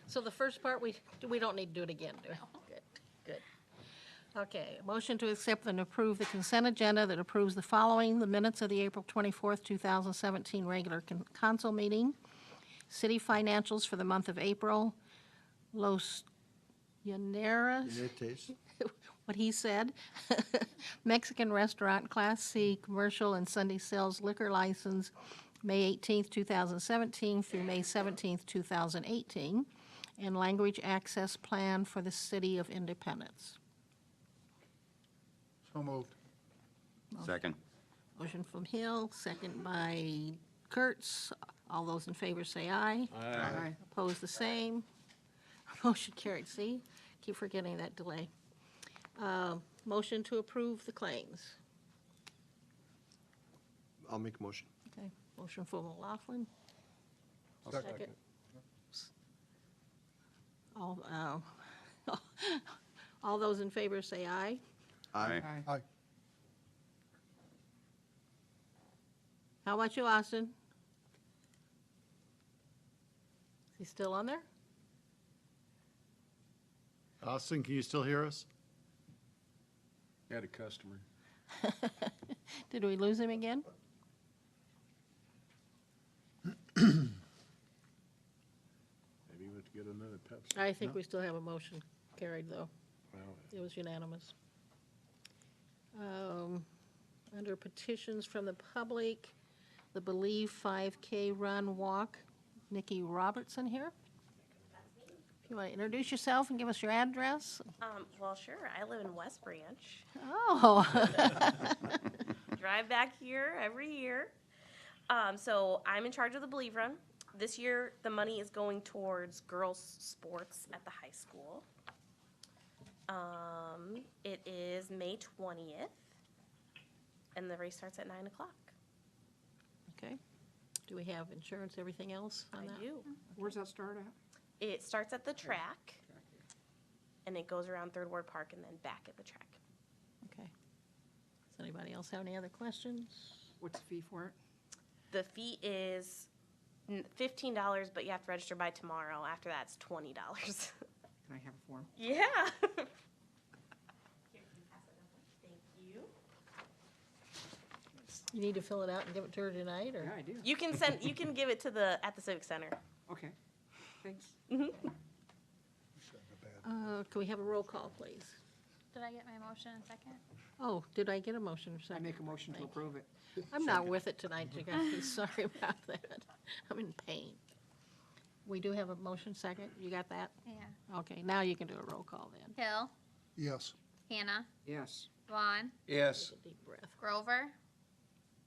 So the first part, we don't need to do it again, do we? Good, good. Okay, motion to accept and approve the consent agenda that approves the following: the minutes of the April 24th, 2017 regular council meeting, city financials for the month of April, Los Llaneras, what he said, Mexican restaurant, Class C, commercial and Sunday sales liquor license, May 18th, 2017 through May 17th, 2018, and language access plan for the City of Independence. So moved. Second. Motion from Hill, second by Kurtz. All those in favor say aye. Aye. Opposed, the same. Motion carried. See, keep forgetting that delay. Motion to approve the claims. I'll make a motion. Okay, motion from O'Laughlin. Second. All those in favor say aye. Aye. Aye. How about you, Austin? Is he still on there? Austin, can you still hear us? Had a customer. Did we lose him again? Maybe we have to get another Pepsi. I think we still have a motion carried, though. Well, It was unanimous. Under petitions from the public, the Believe 5K Run Walk, Nikki Robertson here. If you want to introduce yourself and give us your address. Well, sure. I live in West Branch. Oh, Drive back here every year. So I'm in charge of the Believe Run. This year, the money is going towards girls' sports at the high school. It is May 20th, and the race starts at 9 o'clock. okay. Do we have insurance, everything else on that? I do. Where's that start at? It starts at the track, and it goes around Third Ward Park and then back at the track. Okay. Does anybody else have any other questions? What's the fee for it? The fee is $15, but you have to register by tomorrow. After that, it's $20. Can I have a form? Yeah. Thank you. You need to fill it out and give it to her tonight, or? Yeah, I do. You can give it to at the Civic Center. Okay, thanks. Can we have a roll call, please? Did I get my motion in second? Oh, did I get a motion or I second? make a motion to Thank you. approve it. I'm not with it tonight, you guys. Sorry about that. I'm in pain. We do have a motion second. You got that? Yeah. Okay, now you can do a roll call then. Hill, Yes. Hannah, Yes. Vaughn, yes. Take a deep breath. Grover,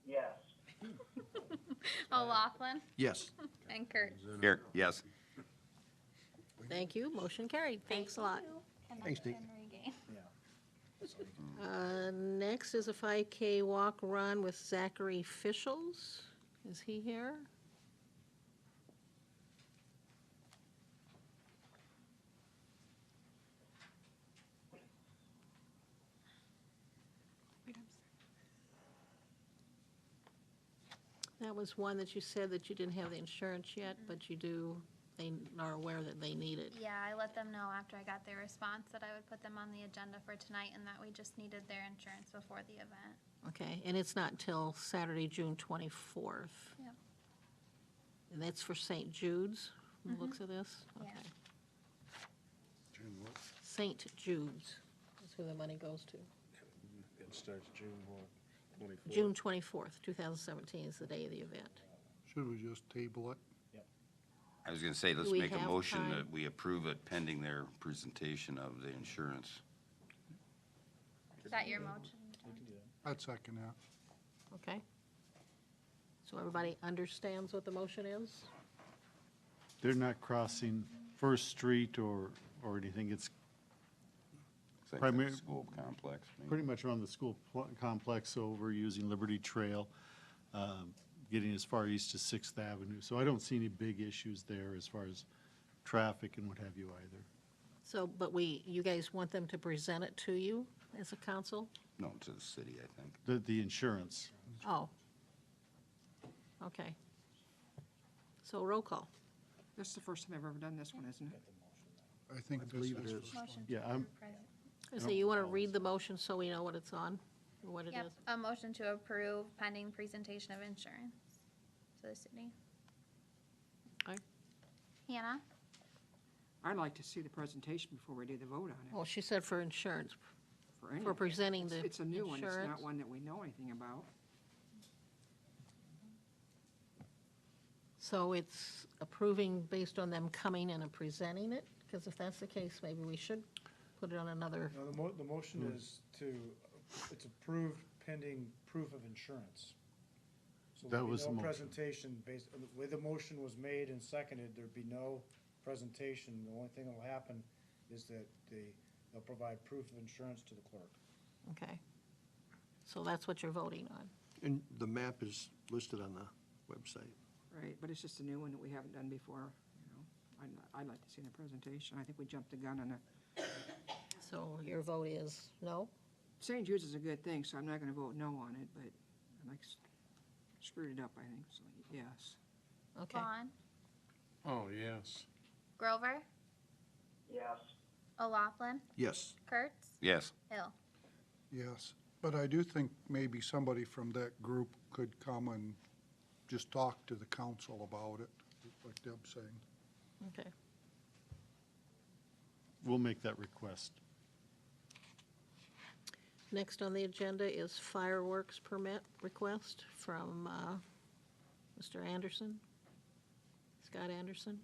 Yes. O'Laughlin, Yes. and Kurt. Here, yes. Thank you. Motion carried. Thanks a lot. And Thanks, I Nick. can regain. Next is a 5K walk run with Zachary Fischels. Is he here? That was one that you said that you didn't have the insurance yet, but you do, they are aware that they need it. Yeah, I let them know after I got their response that I would put them on the agenda for tonight and that we just needed their insurance before the event. Okay, and it's not till Saturday, June 24th. Yep. And that's for St. Jude's, from the looks of this? Yeah. Okay. June what? St. Jude's, that's where the money goes to. It starts June what? 24th? June 24th, 2017 is the day of the event. Should we just table it? I was going to say, let's we make a have motion time? that we approve it pending their presentation of the insurance. Is that your motion, John? I'd second that. Okay? So everybody understands what the motion is? They're not crossing First Street or anything. It's It's like Primary- the school complex. maybe. pretty much around the school complex over using Liberty Trail, getting as far east as Sixth Avenue. So I don't see any big issues there as far as traffic and what have you either. So, but you guys want them to present it to you as a council? No, to the city, I think. The insurance. Oh. Okay. So roll call. This is the first time I've ever done this one, isn't it? I think this believe it is. is. Motion to Yeah, I'm- approve present. So you want to read the motion so we know what it's on, or what it Yep, is? a motion to approve pending presentation of insurance to the city. Aye. Hannah? I'd like to see the presentation before we do the vote on Well, she said for insurance, it. any for of it. presenting the It's a new one, it's insurance. not one that we know anything about. So it's approving based on them coming in and presenting it? Because if that's the case, maybe we should put it on another, No, the motion is it's approved pending proof of insurance. So That there'll be was the no motion. presentation based, the way the motion was made and seconded, there'd be no presentation. The only thing that'll happen is that they'll provide proof of insurance to the clerk. okay. So that's what you're voting on. And the map is listed on the website. Right, but it's just a new one that we haven't done before, you know. I'd like to see the presentation. I think we jumped the gun on it. So your vote is no? St. Jude's is a good thing, so I'm not gonna vote no on it, but I like screwed it up, I think, so yes. Okay. Vaughn? Oh, yes. Grover? Yes. O'Laughlin? Yes. Kurtz? Yes. Hill? Yes, but I do think maybe somebody from that group could come and just talk to the council about it, like Deb's saying. Okay. We'll make that request. Next on the agenda is fireworks permit request from Mr. Anderson, Scott Anderson,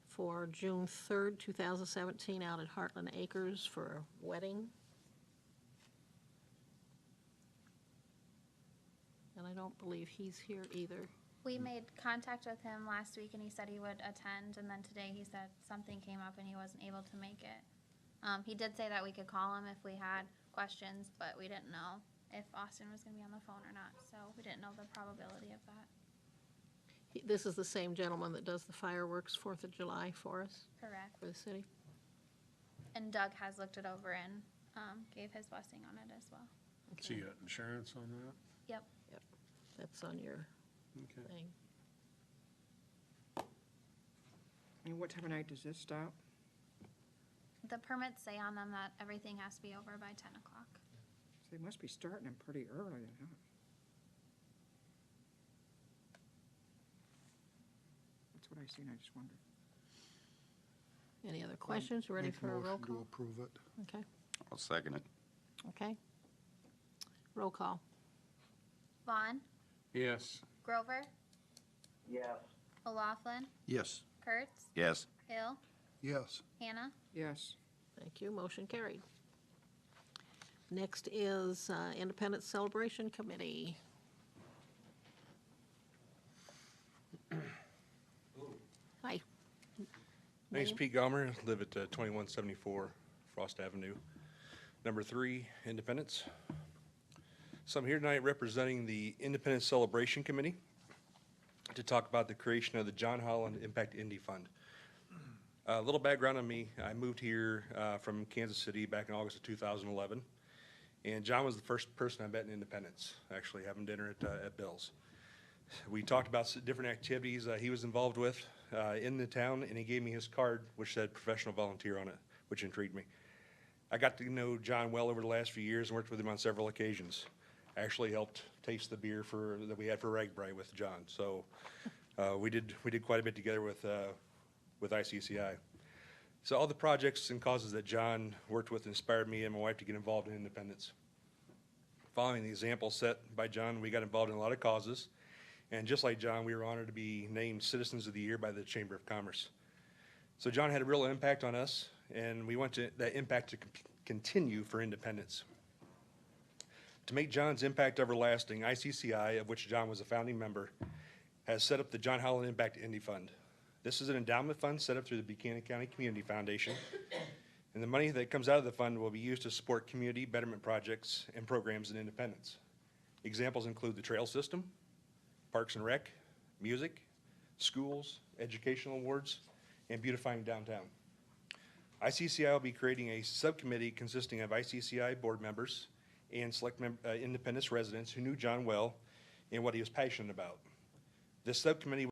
for June 3rd, 2017, out at Heartland Acres for a wedding. And I don't believe he's here either. We made contact with him last week and he said he would attend, and then today he said something came up and he wasn't able to make it. He did say that we could call him if we had questions, but we didn't know if Austin was gonna be on the phone or not, so we didn't know the probability of that. This is the same gentleman that does the fireworks 4th of July for us, Correct. for the city. And Doug has looked it over and, gave his blessing on it as well. So you got insurance on that? Yep. That's on your Okay. thing. And what time of night does this stop? The permits say on them that everything has to be over by 10 o'clock. So they must be starting them pretty early then, huh? That's what I seen, I just wondered. Any other questions? You ready Make for a roll motion to call? approve it. Okay, I'll second it. okay. Roll call. Vaughn? Yes. Grover? Yes. O'Laughlin? Yes. Kurtz? Yes. Hill? Yes, Hannah? Yes, Thank you, motion carried. Next is Independence Celebration Committee. Hi. Name's Name? Pete Gomer, live at 2174 Frost Avenue. Number 3, Independence. So I'm here tonight representing the Independence Celebration Committee to talk about the creation of the John Holland Impact Indy Fund. A little background on me, I moved here from Kansas City back in August of 2011. And John was the first person I met in Independence, actually having dinner at Bill's. We talked about different activities he was involved with in the town, and he gave me his card, which said professional volunteer on it, which intrigued me. I got to know John well over the last few years and worked with him on several occasions. I actually helped taste the beer that we had for RAGBRAI with John. So we did quite a bit together with ICCI. So all the projects and causes that John worked with inspired me and my wife to get involved in Independence. Following the example set by John, we got involved in a lot of causes. And just like John, we were honored to be named Citizens of the Year by the Chamber of Commerce. So John had a real impact on us, and we want that impact to continue for Independence. To make John's impact everlasting, ICCI, of which John was a founding member, has set up the John Holland Impact Indy Fund. This is an endowment fund set up through the Buchanan County Community Foundation, and the money that comes out of the fund will be used to support community betterment projects and programs in Independence. Examples include the trail system, Parks and Rec, music, schools, educational awards, and beautifying downtown. ICCI will be creating a subcommittee consisting of ICCI board members and select Independence residents who knew John well and what he was passionate about. This subcommittee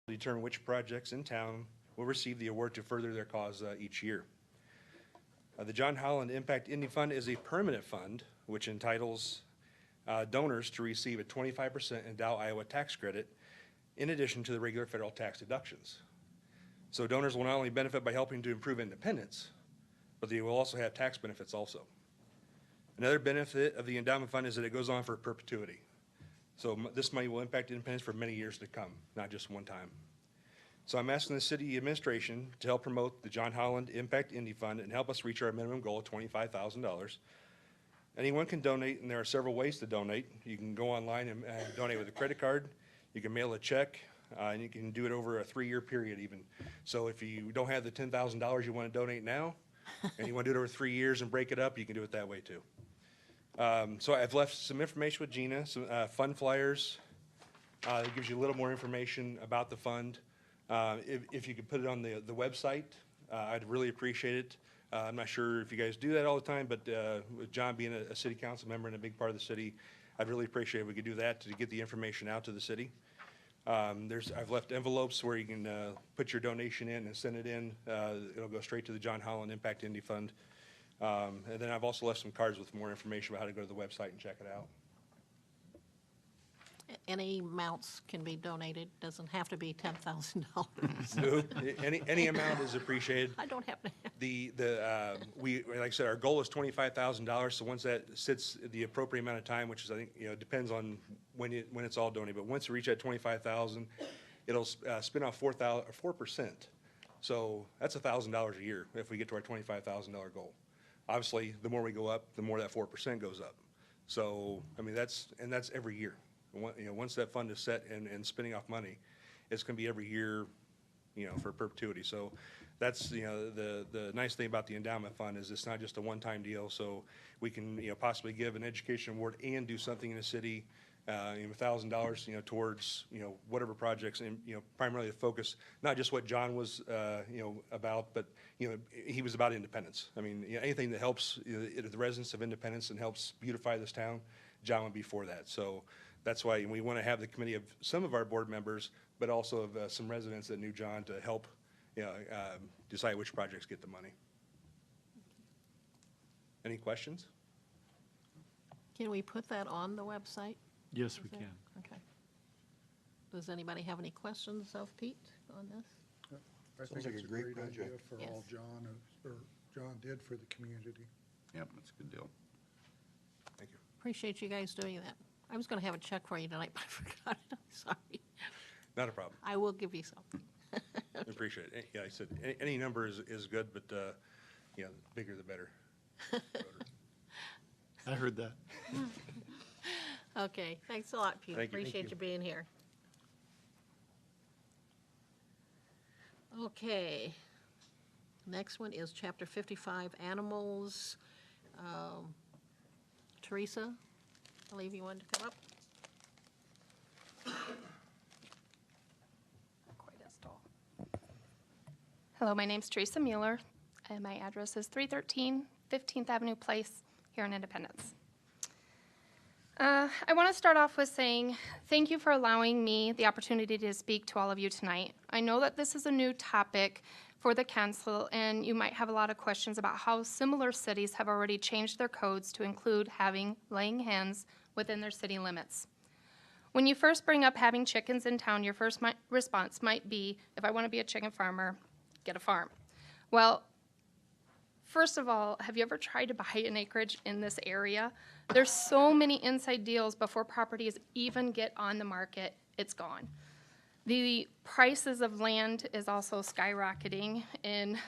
determine which projects in town will receive the award to further their cause each year. The John Holland Impact Indy Fund is a permanent fund which entitles donors to receive a 25% Endow Iowa tax credit in addition to the regular federal tax deductions. So donors will not only benefit by helping to improve independence, but they will also have tax benefits also. Another benefit of the endowment fund is that it goes on for perpetuity. So this money will impact independence for many years to come, not just one time. So I'm asking the city administration to help promote the John Holland Impact Indy Fund and help us reach our minimum goal of $25,000. Anyone can donate, and there are several ways to donate. You can go online and donate with a credit card. You can mail a check, and you can do it over a 3-year period even. So if you don't have the $10,000 you want to donate now, and you want to do it over 3 years and break it up, you can do it that way too. So I've left some information with Gina, some fund flyers. That gives you a little more information about the fund. If you could put it on the website, I'd really appreciate it. I'm not sure if you guys do that all the time, but with John being a city council member and a big part of the city, I'd really appreciate if we could do that to get the information out to the city. I've left envelopes where you can put your donation in and send it in. It'll go straight to the John Holland Impact Indy Fund. And then I've also left some cards with more information about how to go to the website and check it out. Any amounts can be donated, doesn't have to be $10,000. No, any amount is appreciated. I don't have to. We, like I said, our goal is $25,000, so once that sits the appropriate amount of time, which is, I think, depends on when it's all donated, but once we reach that 25,000, it'll spin off 4%. So that's $1,000 a year if we get to our $25,000 goal. Obviously, the more we go up, the more that 4% goes up. So, I mean, that's every year. Once that fund is set and spinning off money, it's going to be every year, for perpetuity. So that's, the nice thing about the endowment fund is it's not just a one-time deal. So we can, possibly give an education award and do something in the city, $1,000, towards, whatever projects, and, primarily the focus, not just what John was, about, but, he was about independence. I mean, anything that helps the residents of Independence and helps beautify this town, John would be for that. So that's why we want to have the committee of some of our board members, but also of some residents that knew John to help, decide which projects get the money. Any questions? Can we put that on the website? Yes, we can. Okay. Does anybody have any questions of Pete on this? I Sounds think like it's a a great great idea project. for all John did for the community. Yep, that's a good deal. Thank you. Appreciate you guys doing that. I was going to have a check for you tonight, but I forgot it. I'm sorry. Not a problem. I will give you something. I appreciate it. Yeah, I said, any number is good, but, the bigger the better. I heard that. Okay, thanks a lot, Pete. Thank you. Appreciate you being here. Okay. Next one is Chapter 55, Animals. Teresa, I believe you wanted to come up. Quite as tall. Hello, my name's Teresa Mueller, and my address is 313 15th Avenue Place here in Independence. I want to start off with saying thank you for allowing me the opportunity to speak to all of you tonight. I know that this is a new topic for the council, and you might have a lot of questions about how similar cities have already changed their codes to include laying hens within their city limits. When you first bring up having chickens in town, your first response might be, if I want to be a chicken farmer, get a farm. Well, first of all, have you ever tried to buy an acreage in this area? There's so many inside deals before properties even get on the market, it's gone. The prices of land is also skyrocketing and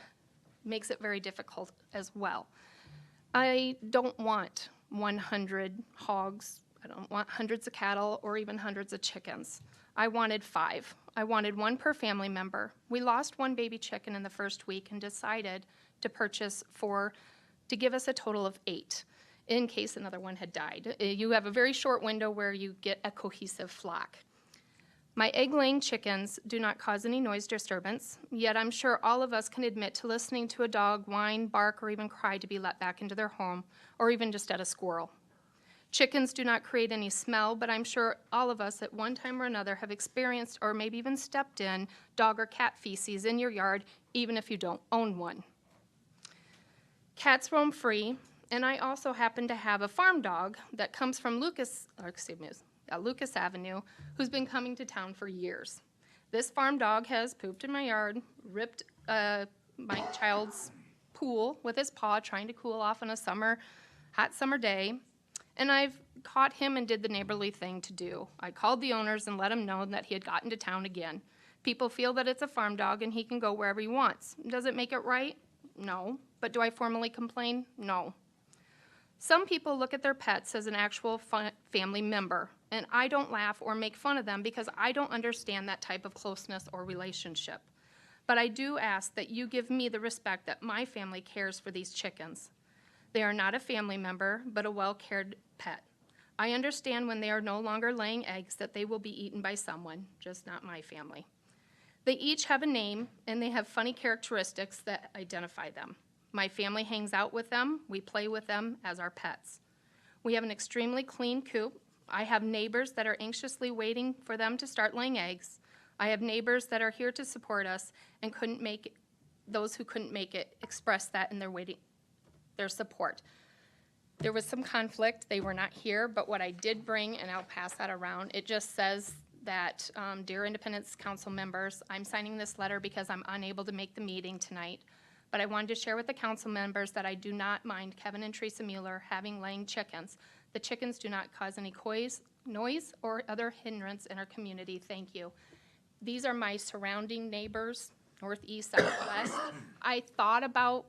makes it very difficult as well. I don't want 100 hogs, I don't want hundreds of cattle or even hundreds of chickens. I wanted 5. I wanted 1 per family member. We lost 1 baby chicken in the first week and decided to purchase 4 to give us a total of 8 in case another one had died. You have a very short window where you get a cohesive flock. My egg-laying chickens do not cause any noise disturbance, yet I'm sure all of us can admit to listening to a dog whine, bark, or even cry to be let back into their home, or even just at a squirrel. Chickens do not create any smell, but I'm sure all of us at one time or another have experienced or maybe even stepped in dog or cat feces in your yard, even if you don't own one. Cats roam free, and I also happen to have a farm dog that comes from Lucas Avenue, who's been coming to town for years. This farm dog has pooped in my yard, ripped my child's pool with his paw, trying to cool off on a hot summer day. And I've caught him and did the neighborly thing to do. I called the owners and let them know that he had gotten to town again. People feel that it's a farm dog and he can go wherever he wants. Does it make it right? No. But do I formally complain? No. Some people look at their pets as an actual family member, and I don't laugh or make fun of them because I don't understand that type of closeness or relationship. But I do ask that you give me the respect that my family cares for these chickens. They are not a family member, but a well-cared pet. I understand when they are no longer laying eggs that they will be eaten by someone, just not my family. They each have a name, and they have funny characteristics that identify them. My family hangs out with them. We play with them as our pets. We have an extremely clean coop. I have neighbors that are anxiously waiting for them to start laying eggs. I have neighbors that are here to support us and those who couldn't make it express that in their support. There was some conflict. They were not here, but what I did bring, and I'll pass that around, it just says that, dear Independence Council members, I'm signing this letter because I'm unable to make the meeting tonight, but I wanted to share with the council members that I do not mind Kevin and Teresa Mueller having laying chickens. The chickens do not cause any noise or other hindrance in our community. Thank you. These are my surrounding neighbors, north, east, south, west. I thought about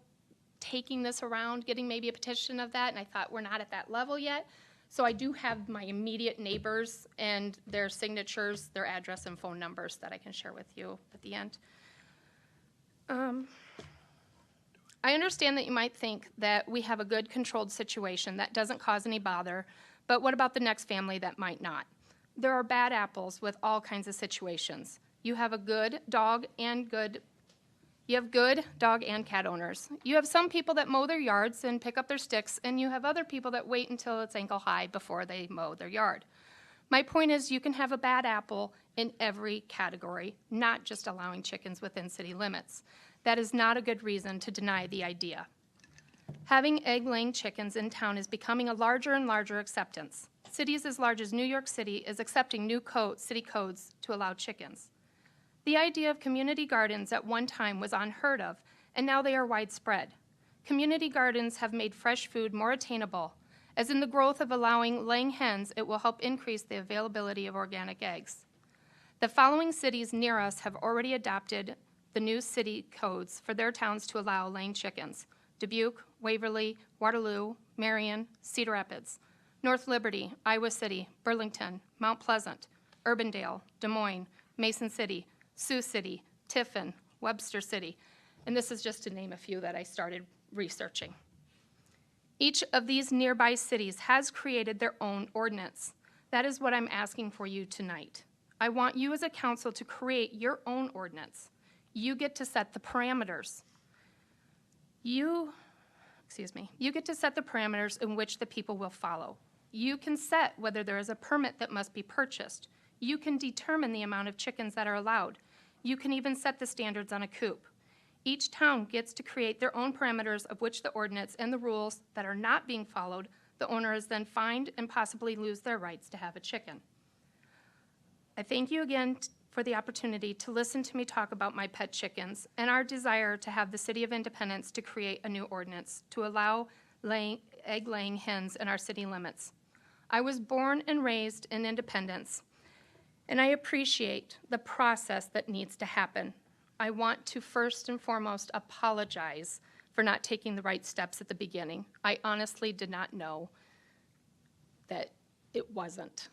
taking this around, getting maybe a petition of that, and I thought we're not at that level yet. So I do have my immediate neighbors and their signatures, their address and phone numbers that I can share with you at the end. I understand that you might think that we have a good controlled situation that doesn't cause any bother, but what about the next family that might not? There are bad apples with all kinds of situations. You have a good dog and good dog and cat owners. You have some people that mow their yards and pick up their sticks, and you have other people that wait until it's ankle high before they mow their yard. My point is you can have a bad apple in every category, not just allowing chickens within city limits. That is not a good reason to deny the idea. Having egg-laying chickens in town is becoming a larger and larger acceptance. Cities as large as New York City is accepting new city codes to allow chickens. The idea of community gardens at one time was unheard of, and now they are widespread. Community gardens have made fresh food more attainable. As in the growth of allowing laying hens, it will help increase the availability of organic eggs. The following cities near us have already adopted the new city codes for their towns to allow laying chickens: Dubuque, Waverly, Waterloo, Marion, Cedar Rapids, North Liberty, Iowa City, Burlington, Mount Pleasant, Urbandale, Des Moines, Mason City, Sioux City, Tiffin, Webster City, and this is just to name a few that I started researching. Each of these nearby cities has created their own ordinance. That is what I'm asking for you tonight. I want you as a council to create your own ordinance. You get to set the parameters. You get to set the parameters in which the people will follow. You can set whether there is a permit that must be purchased. You can determine the amount of chickens that are allowed. You can even set the standards on a coop. Each town gets to create their own parameters of which the ordinance and the rules that are not being followed, the owner is then fined and possibly lose their rights to have a chicken. I thank you again for the opportunity to listen to me talk about my pet chickens and our desire to have the City of Independence to create a new ordinance to allow egg-laying hens in our city limits. I was born and raised in Independence, and I appreciate the process that needs to happen. I want to first and foremost apologize for not taking the right steps at the beginning. I honestly did not know that it wasn't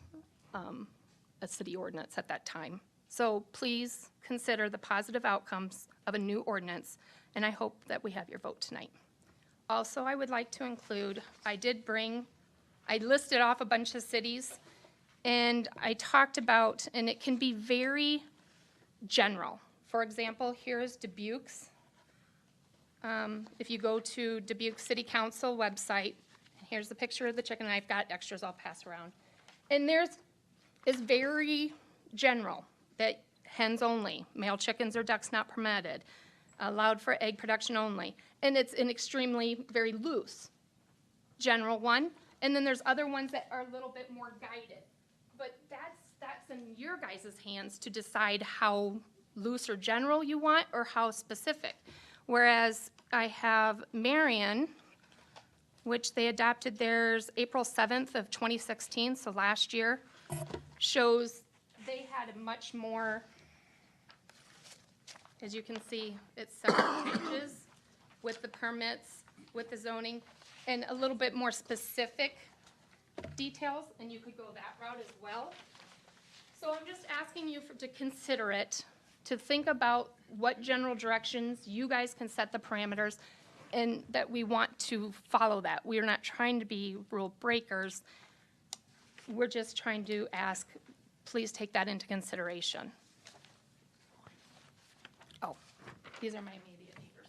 a city ordinance at that time. So please consider the positive outcomes of a new ordinance, and I hope that we have your vote tonight. Also, I would like to include, I listed off a bunch of cities, and I talked about, and it can be very general. For example, here's Dubuque's. If you go to Dubuque City Council website, Here's the picture of the chicken. I've got extras I'll pass around. And there's, is very general, that hens only, male chickens or ducks not permitted, allowed for egg production only. And it's an extremely, very loose general one. And then there's other ones that are a little bit more guided. But that's in your guys' hands to decide how loose or general you want or how specific. Whereas I have Marion, which they adopted theirs April 7th of 2016, so last year, shows they had a much more, as you can see, it's several pages with the permits, with the zoning, and a little bit more specific details, and you could go that route as well. So I'm just asking you to consider it, to think about what general directions you guys can set the parameters, and that we want to follow that. We are not trying to be rule breakers. We're just trying to ask, please take that into consideration. Oh, these are my immediate neighbors.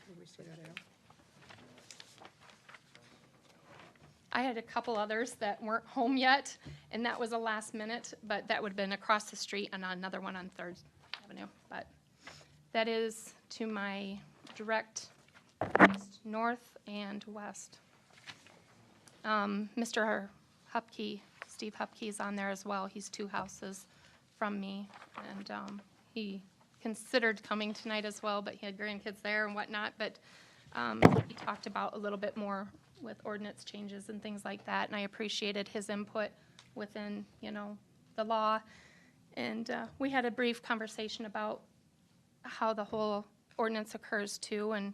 Did we say that out? I had a couple others that weren't home yet, and that was a last minute, but that would have been across the street and another one on 3rd Avenue. But that is to my direct east, north and west. Mr. Hupke, Steve Hupke's on there as well. He's 2 houses from me, and he considered coming tonight as well, but he had grandkids there and whatnot. But he talked about a little bit more with ordinance changes and things like that, and I appreciated his input within, the law. And we had a brief conversation about how the whole ordinance occurs too, and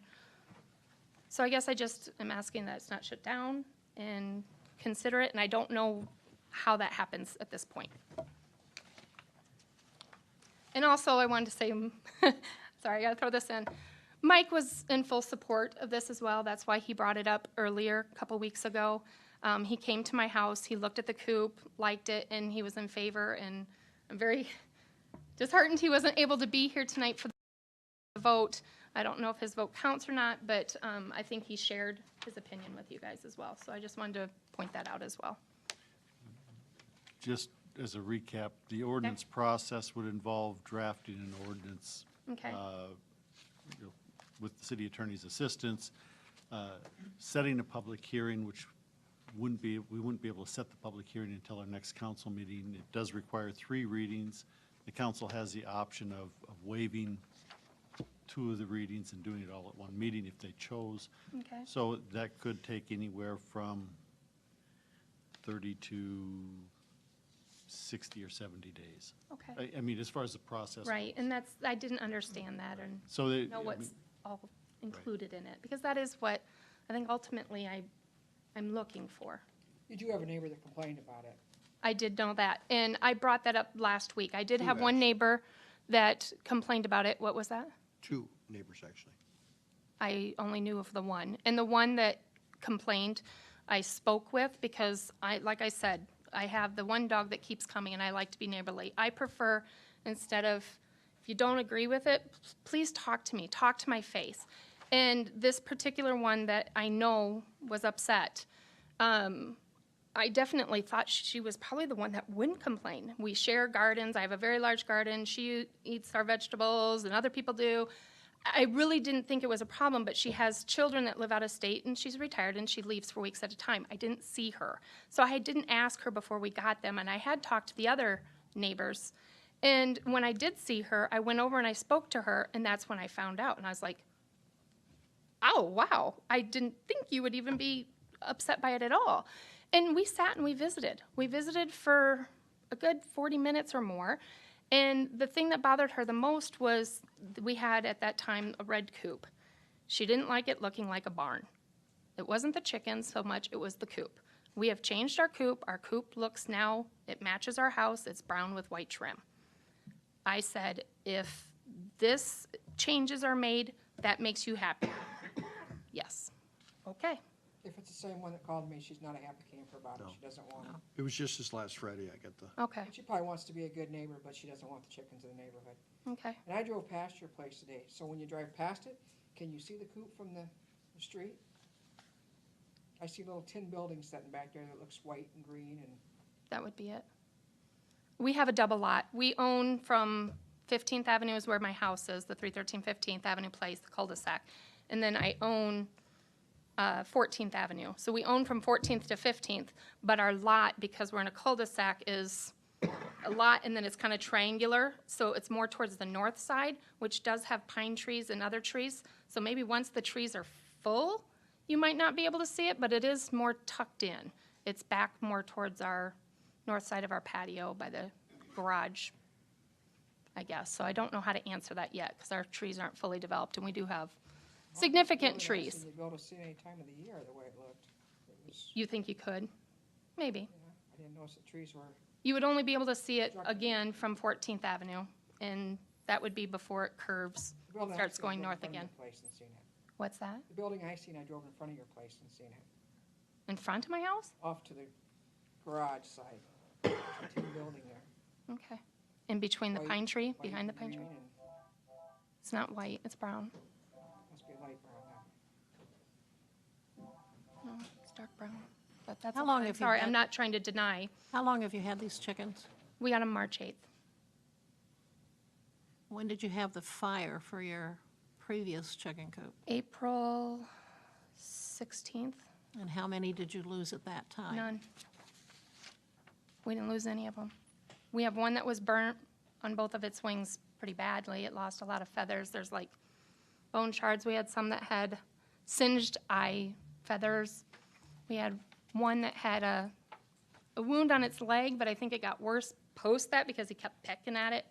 so I guess I just am asking that it's not shut down and consider it, and I don't know how that happens at this point. And also, I wanted to say, sorry, I gotta throw this in. Mike was in full support of this as well. That's why he brought it up earlier, a couple weeks ago. He came to my house, he looked at the coop, liked it, and he was in favor, and I'm very disheartened he wasn't able to be here tonight for the vote. I don't know if his vote counts or not, but I think he shared his opinion with you guys as well. So I just wanted to point that out as well. Just as a recap, the ordinance process would involve drafting an ordinance Okay. With the city attorney's assistance, setting a public hearing, which we wouldn't be able to set the public hearing until our next council meeting. It does require 3 readings. The council has the option of waiving 2 of the readings and doing it all at one meeting if they chose. Okay. So that could take anywhere from 30 to 60 or 70 days. Okay. I mean, as far as the process. Right, and that's, I didn't understand that and So they. know what's all included in it, because that is what I think ultimately I'm looking for. You do have a neighbor that complained about it. I did know that, and I brought that up last week. I did 2 have one actually. neighbor that complained about it. What was that? 2 neighbors, actually. I only knew of the one. And the one that complained, I spoke with because like I said, I have the one dog that keeps coming and I like to be neighborly. I prefer, instead of, if you don't agree with it, please talk to me, talk to my face. And this particular one that I know was upset, I definitely thought she was probably the one that wouldn't complain. We share gardens. I have a very large garden. She eats our vegetables and other people do. I really didn't think it was a problem, but she has children that live out of state, and she's retired, and she leaves for weeks at a time. I didn't see her. So I didn't ask her before we got them, and I had talked to the other neighbors. And when I did see her, I went over and I spoke to her, and that's when I found out. And I was like, oh, wow, I didn't think you would even be upset by it at all. And we sat and we visited. We visited for a good 40 minutes or more. And the thing that bothered her the most was we had at that time a red coop. She didn't like it looking like a barn. It wasn't the chickens so much, it was the coop. We have changed our coop. Our coop looks now, it matches our house. It's brown with white trim. I said, if this changes are made, that makes you happy. Yes. Okay. If it's the same one that called me, she's not a happy camper about it. No. She doesn't want it. It was just this last Friday I got the, Okay. She probably wants to be a good neighbor, but she doesn't want the chickens in the neighborhood. Okay. And I drove past your place today, so when you drive past it, can you see the coop from the street? I see little tin buildings sitting back there that looks white and green and, That would be it. We have a double lot. We own from 15th Avenue is where my house is, the 313 15th Avenue Place, the cul-de-sac. And then I own 14th Avenue. So we own from 14th to 15th, but our lot, because we're in a cul-de-sac, is a lot, and then it's kind of triangular, so it's more towards the north side, which does have pine trees and other trees. So maybe once the trees are full, you might not be able to see it, but it is more tucked in. It's back more towards our north side of our patio by the garage, I guess. So I don't know how to answer that yet, because our trees aren't fully developed, and we do have significant Really nice, trees. and you'd be able to see it any time of the year, the way it looked. It was, You think you could? Maybe. you know, I didn't notice the trees were, You would only be able to see it again from 14th Avenue, and that would be before it curves, the building I starts seen, I going drove in north front of again. your place and seen it. What's that? The building I seen, I drove in front of your place and seen it, In front of my house? off to the garage side. There's a tin building there. Okay. In between the White- pine tree, white behind the and pine tree? green and It's not white, it's brown. Must be light brown now. No, it's dark brown. But that's How long okay. have you Sorry, had- I'm not trying to deny. How long have you had these chickens? We got them March 8th. When did you have the fire for your previous chicken coop? April 16th, And how many did you lose at that time? none. We didn't lose any of them. We have one that was burnt on both of its wings pretty badly. It lost a lot of feathers. There's like bone shards. We had some that had singed eye feathers. We had one that had a wound on its leg, but I think it got worse post that because he kept pecking at it.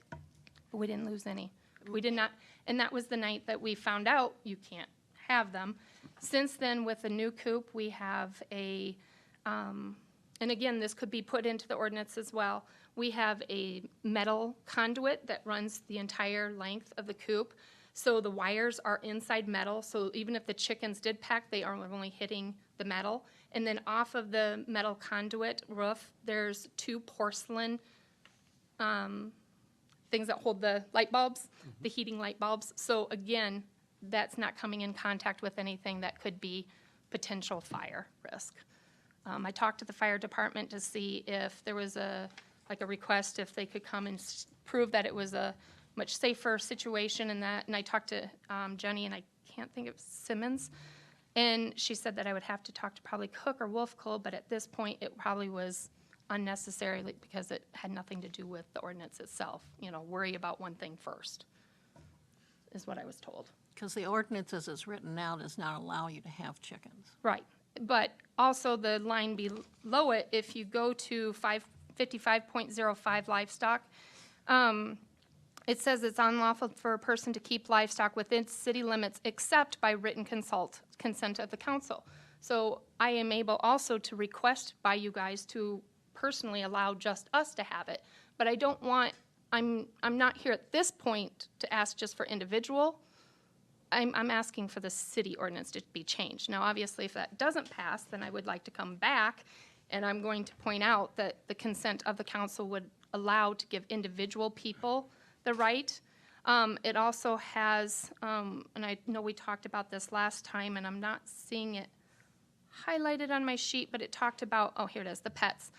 But we didn't lose any. We did not, and that was the night that we found out you can't have them. Since then, with the new coop, we have a, and again, this could be put into the ordinance as well. We have a metal conduit that runs the entire length of the coop. So the wires are inside metal, so even if the chickens did peck, they are only hitting the metal. And then off of the metal conduit roof, there's 2 porcelain things that hold the light bulbs, the heating light bulbs. So again, that's not coming in contact with anything that could be potential fire risk. I talked to the fire department to see if there was a request, if they could come and prove that it was a much safer situation and that, and I talked to Jenny, and I can't think of Simmons, and she said that I would have to talk to probably Cook or Wolfco, but at this point, it probably was unnecessary because it had nothing to do with the ordinance itself. You know, worry about one thing first, is what I was told. Because the ordinance as it's written now does not allow you to have chickens. Right, but also the line below it, if you go to 55.05 livestock, it says it's unlawful for a person to keep livestock within city limits except by written consent of the council. So I am able also to request by you guys to personally allow just us to have it. But I don't want, I'm not here at this point to ask just for individual. I'm asking for the city ordinance to be changed. Now, obviously, if that doesn't pass, then I would like to come back, and I'm going to point out that the consent of the council would allow to give individual people the right. It also has, and I know we talked about this last time, and I'm not seeing it highlighted on my sheet, but it talked about, oh, here it is, the pets.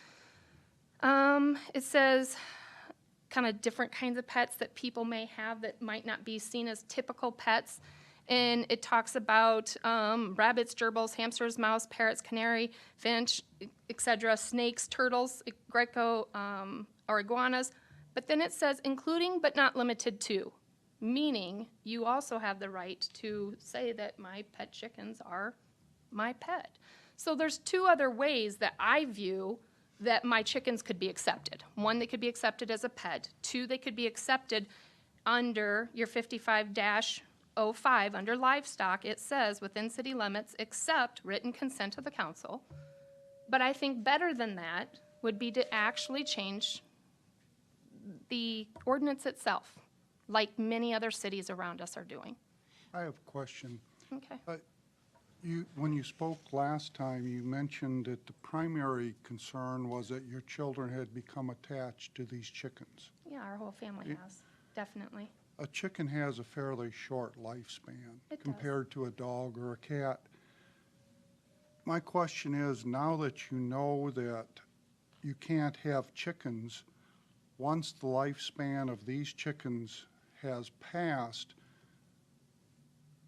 It says kind of different kinds of pets that people may have that might not be seen as typical pets. And it talks about rabbits, gerbils, hamsters, mouse, parrots, canary, finch, etc., snakes, turtles, gecko, or iguanas. But then it says including but not limited to, meaning you also have the right to say that my pet chickens are my pet. So there's 2 other ways that I view that my chickens could be accepted. 1, they could be accepted as a pet. 2, they could be accepted under your 55-05, under livestock. It says within city limits except written consent of the council. But I think better than that would be to actually change the ordinance itself, like many other cities around us are doing. I have a question. Okay. When you spoke last time, you mentioned that the primary concern was that your children had become attached to these chickens. Yeah, our whole family has, definitely. a chicken has a fairly short lifespan It does. compared to a dog or a cat. My question is, now that you know that you can't have chickens, once the lifespan of these chickens has passed,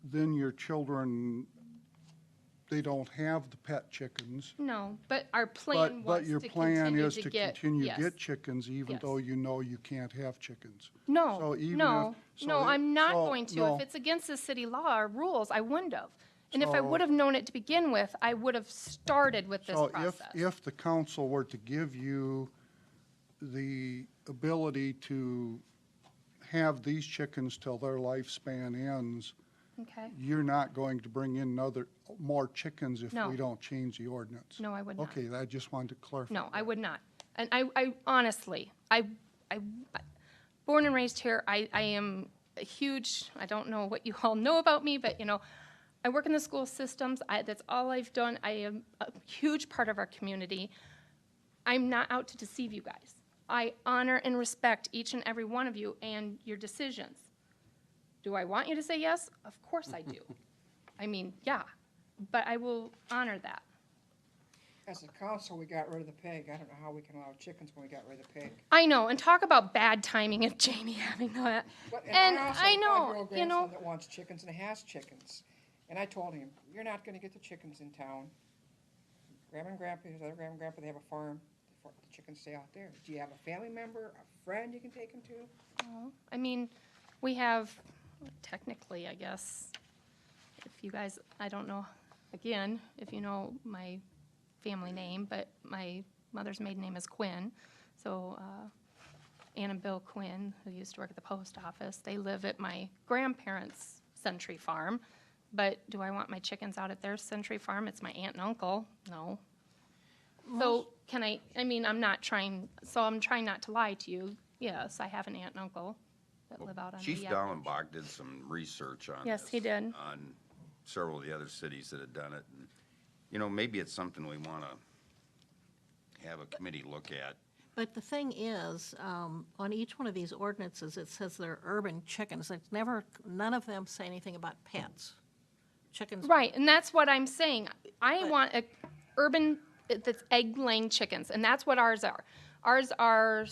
then your children, they don't have the pet chickens. No, but our plan But was your to plan continue is to to get, continue yes. to get chickens even Yes. though you know you can't have chickens. No, So even no, if- no, so I'm not so, going to. no. If it's against the city law or rules, I wouldn't have. And if I So- would have known it to begin with, I would have started with this So process. if the council were to give you the ability to have these chickens till their lifespan ends, Okay? you're not going to bring in more chickens if No. we don't change the ordinance? No, I would not. Okay, I just wanted to clarify. No, I would not. And I honestly, born and raised here, I am a huge, I don't know what you all know about me, but, you know, I work in the school systems. That's all I've done. I am a huge part of our community. I'm not out to deceive you guys. I honor and respect each and every one of you and your decisions. Do I want you to say yes? Of course I do. I mean, yeah, but I will honor that. As a council, we got rid of the pig. I don't know how we can allow chickens when we got rid of the pig. I know, and talk about bad timing of Jamie having that. But- And also I have a know, five-year-old you know, grandson that wants chickens and has chickens. And I told him, you're not gonna get the chickens in town. Grandma and Grandpa, his other grandma and grandpa, they have a farm. The chickens stay out there. Do you have a family member, a friend you can take them to? I mean, we have, technically, I guess, if you guys, I don't know, again, if you know my family name, but my mother's maiden name is Quinn. So Ann and Bill Quinn, who used to work at the post office, they live at my grandparents' Century Farm. But do I want my chickens out at their Century Farm? It's my aunt and uncle. No. So can I mean, I'm trying not to lie to you. Yes, I have an aunt and uncle that live out on the Chief edge. Dallenbach did some research on Yes, this, he did. on several of the other cities that had done it. And, you know, maybe it's something we want to have a committee look at. But the thing is, on each one of these ordinances, it says they're urban chickens. It's never, none of them say anything about pets. Chickens. Right, and that's what I'm saying. I But- want a urban, that's egg-laying chickens, and that's what ours are. Ours are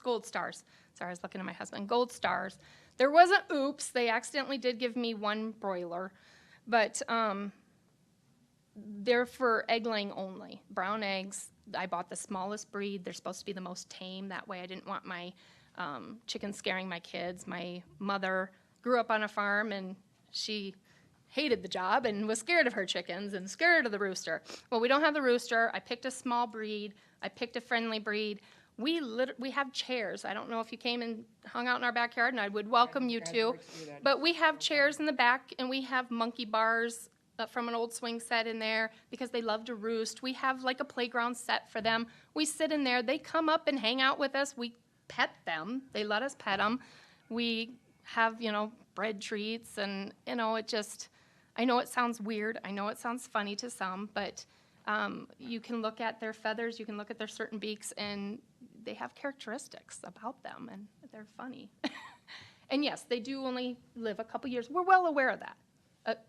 gold stars. Sorry, I was looking at my husband. Gold stars. There was an oops, they accidentally did give me one broiler, but they're for egg-laying only. Brown eggs. I bought the smallest breed. They're supposed to be the most tame. That way I didn't want my chickens scaring my kids. My mother grew up on a farm, and she hated the job and was scared of her chickens and scared of the rooster. Well, we don't have the rooster. I picked a small breed. I picked a friendly breed. We have chairs. I don't know if you came and hung out in our backyard, and I would welcome you I'd to. like to do that. But we have chairs in the back, and we have monkey bars from an old swing set in there because they love to roost. We have like a playground set for them. We sit in there. They come up and hang out with us. We pet them. They let us pet them. We have, bread treats, and, I know it sounds weird. I know it sounds funny to some, but you can look at their feathers, you can look at their certain beaks, and they have characteristics about them, and they're funny. And yes, they do only live a couple years. We're well aware of that.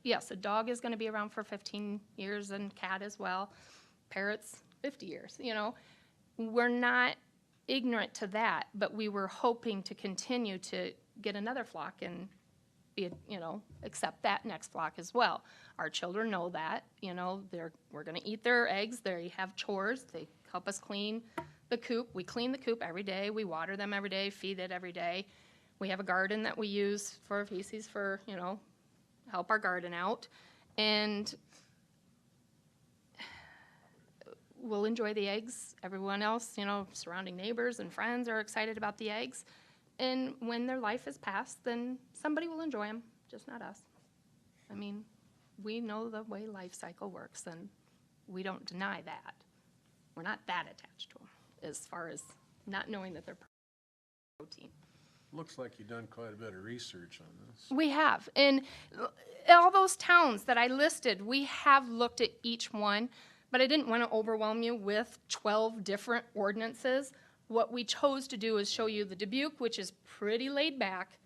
Yes, a dog is going to be around for 15 years, and cat as well. Parrots, 50 years, We're not ignorant to that, but we were hoping to continue to get another flock and accept that next flock as well. Our children know that, we're gonna eat their eggs, they have chores, they help us clean the coop. We clean the coop every day, we water them every day, feed it every day. We have a garden that we use for feces for, help our garden out. And we'll enjoy the eggs. Everyone else, surrounding neighbors and friends are excited about the eggs. And when their life is passed, then somebody will enjoy them, just not us. I mean, we know the way life cycle works, and we don't deny that. We're not that attached to them as far as not knowing that they're protein. Looks like you've done quite a bit of research on this. We have. And all those towns that I listed, we have looked at each one, but I didn't want to overwhelm you with 12 different ordinances. What we chose to do is show you the Dubuque, which is pretty laid back,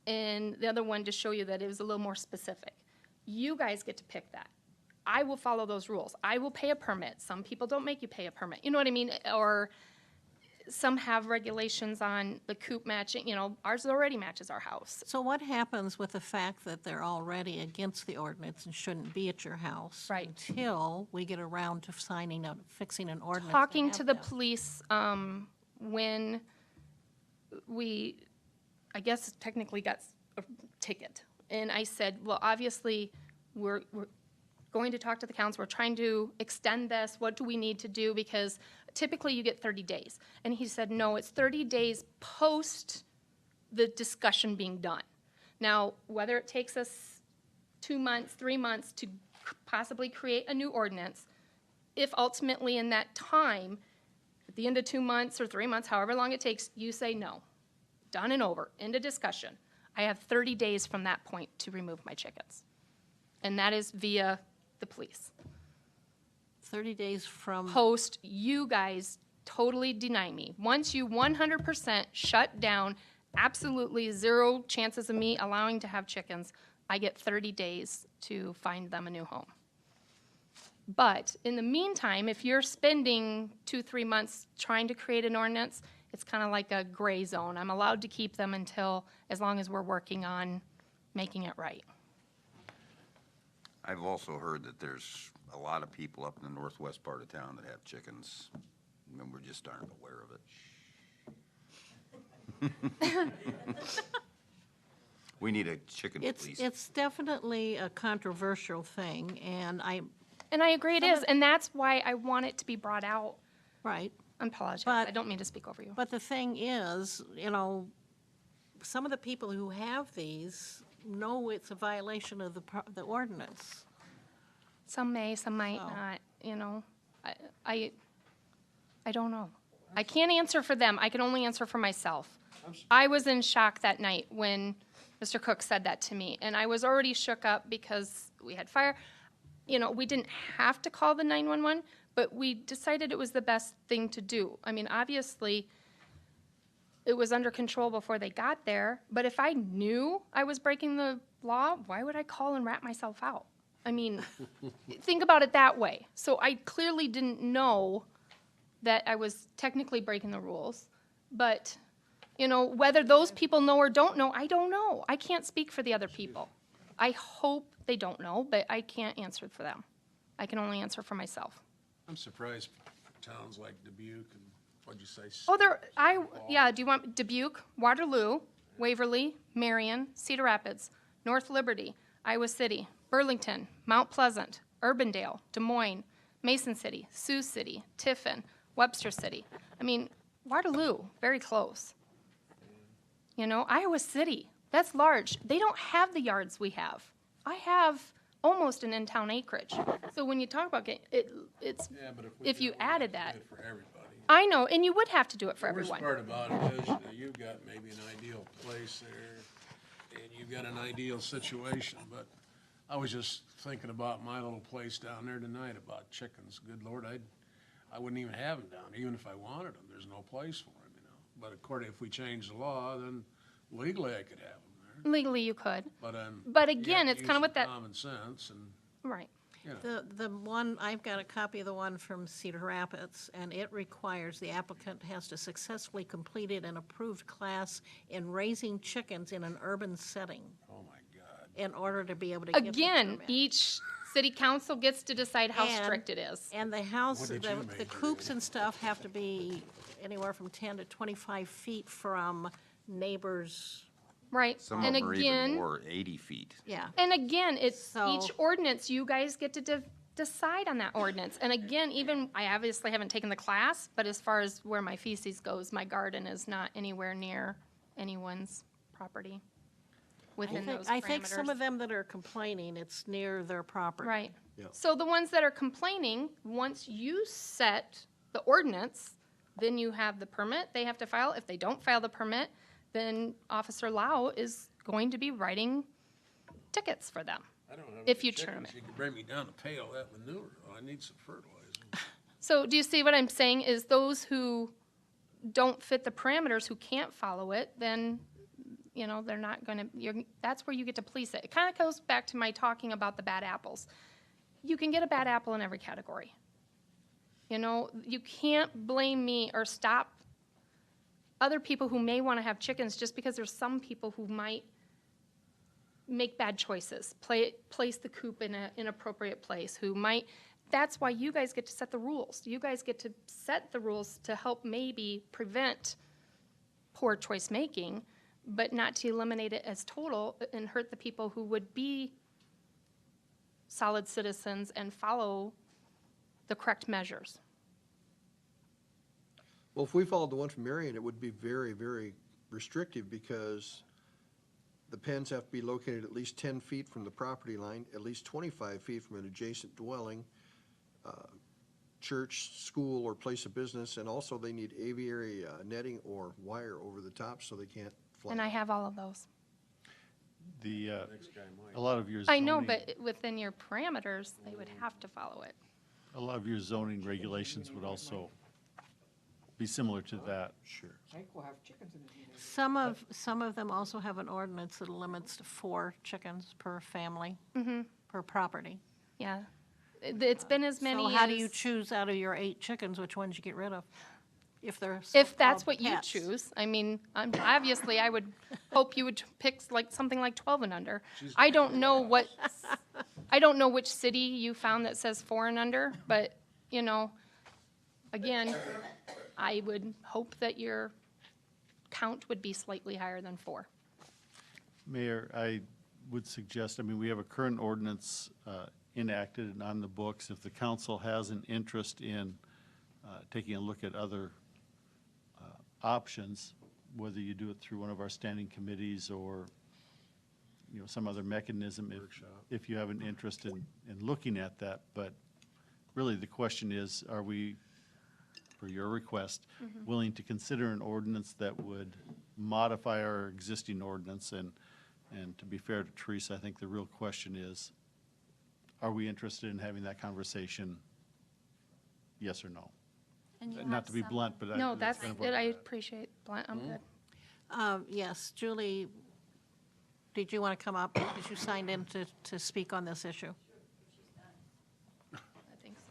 and the other one to show you that it was a little more specific. You guys get to pick that. I will follow those rules. I will pay a permit. Some people don't make you pay a permit. You know what I mean? Or some have regulations on the coop matching, ours already matches our house. So what happens with the fact that they're already against the ordinance and shouldn't be at your house? Right. Until we get around to fixing an ordinance. Talking and to have the them. police, when we, I guess technically got a ticket. And I said, well, obviously, we're going to talk to the council, we're trying to extend this, what do we need to do? Because typically you get 30 days. And he said, no, it's 30 days post the discussion being done. Now, whether it takes us 2 months, 3 months to possibly create a new ordinance, if ultimately in that time, at the end of 2 months or 3 months, however long it takes, you say no, done and over, end of discussion, I have 30 days from that point to remove my chickens. And that is via the police. 30 days from. Post, you guys totally deny me. Once you 100% shut down, absolutely zero chances of me allowing to have chickens, I get 30 days to find them a new home. But in the meantime, if you're spending 2-3 months trying to create an ordinance, it's kind of like a gray zone. I'm allowed to keep them as long as we're working on making it right. I've also heard that there's a lot of people up in the northwest part of town that have chickens, and we just aren't aware of it. We need a chicken police. It's definitely a controversial thing, and I agree it is, and that's why I want it to be brought out. right. I apologize. But- I don't mean to speak over you. But the thing is, some of the people who have these know it's a violation of the ordinance. Some may, some might Oh. not, I don't know. I can't answer for them. I can only answer for myself. I was in shock that night when Mr. Cook said that to me, and I was already shook up because we had fire. We didn't have to call the 911, but we decided it was the best thing to do. I mean, obviously, it was under control before they got there, but if I knew I was breaking the law, why would I call and rat myself out? I mean, think about it that way. So I clearly didn't know that I was technically breaking the rules, but, whether those people know or don't know, I don't know. I can't speak for the other people. I hope they don't know, but I can't answer for them. I can only answer for myself. I'm surprised towns like Dubuque and, what'd you say? Oh, do you want Dubuque, Waterloo, Waverly, Marion, Cedar Rapids, North Liberty, Iowa City, Burlington, Mount Pleasant, Urbandale, Des Moines, Mason City, Sioux City, Tiffin, Webster City. I mean, Waterloo, very close. Iowa City, that's large. They don't have the yards we have. I have almost an in-town acreage. So when you talk about it's, Yeah, but if you did it, we added could do that. it for everybody. I know, and you would have to do it for The worst everyone. part about it is, you've got maybe an ideal place there, and you've got an ideal situation, but I was just thinking about my little place down there tonight about chickens. Good Lord, I wouldn't even have them down, even if I wanted them. There's no place for them, But if we change the law, then legally I could have them there. Legally, you could. But But you again, have to it's kind of use what that, some common sense and, right. The one, I've got a copy of the one from Cedar Rapids, and it requires the applicant has to successfully completed an approved class in raising chickens in an urban setting oh my God. in order to be able to get the Again, permit. each city council gets to decide how And- strict it is. And the house, What did you the major coops in? and stuff have to be anywhere from 10 to 25 feet from neighbors, Right, Some of and them are even again, more, 80 feet. yeah. and again, it's So- each ordinance, you guys get to decide on that ordinance. And again, I obviously haven't taken the class, but as far as where my feces goes, my garden is not anywhere near anyone's property within those parameters. I think some of them that are complaining, it's near their property. Right. Yeah. So the ones that are complaining, once you set the ordinance, then you have the permit they have to file. If they don't file the permit, then Officer Lau is going to be writing tickets for them. I don't have If any you trim chickens. it. You could bring me down to pay all that manure. I need some fertilizer. So do you see what I'm saying is those who don't fit the parameters, who can't follow it, then, you know, they're not gonna, that's where you get to police it. It kind of goes back to my talking about the bad apples. You can get a bad apple in every category. You know, you can't blame me or stop other people who may want to have chickens just because there's some people who might make bad choices, place the coop in an inappropriate place, who might, that's why you guys get to set the rules. You guys get to set the rules to help maybe prevent poor choice making, but not to eliminate it as total and hurt the people who would be solid citizens and follow the correct measures. Well, if we followed the one from Marion, it would be very, very restrictive because the pens have to be located at least 10 feet from the property line, at least 25 feet from an adjacent dwelling, church, school, or place of business, and also they need aviary netting or wire over the top so they can't fly. And I have all of those. A lot of your I know, zoning- but within your parameters, they would have to follow it. A lot of your zoning regulations would also be similar to that. Sure. Mike will have chickens in his neighborhood. Some of them also have an ordinance that limits to 4 chickens per family, per property. Yeah. It's been as many So how do as- you choose out of your 8 chickens, which ones you get rid of? If they're If that's so-called what you pets? choose. I mean, obviously, I would hope you would pick like something like 12 and under. I don't know which city you found that says 4 and under, but, you know, again, I would hope that your count would be slightly higher than 4. Mayor, I would suggest, I mean, we have a current ordinance enacted and on the books. If the council has an interest in taking a look at other options, whether you do it through one of our standing committees or, you know, some other mechanism, if you have an interest in looking at that. But really, the question is, are we, for your request, willing to consider an ordinance that would modify our existing ordinance? And to be fair to Teresa, I think the real question is, are we interested in having that conversation? Yes or no? And you Not have to be some- blunt, but No, that's kind of it. what- I appreciate, I'm good. Yes, Julie, did you want to come up? Because you signed in to speak on this issue. I think so.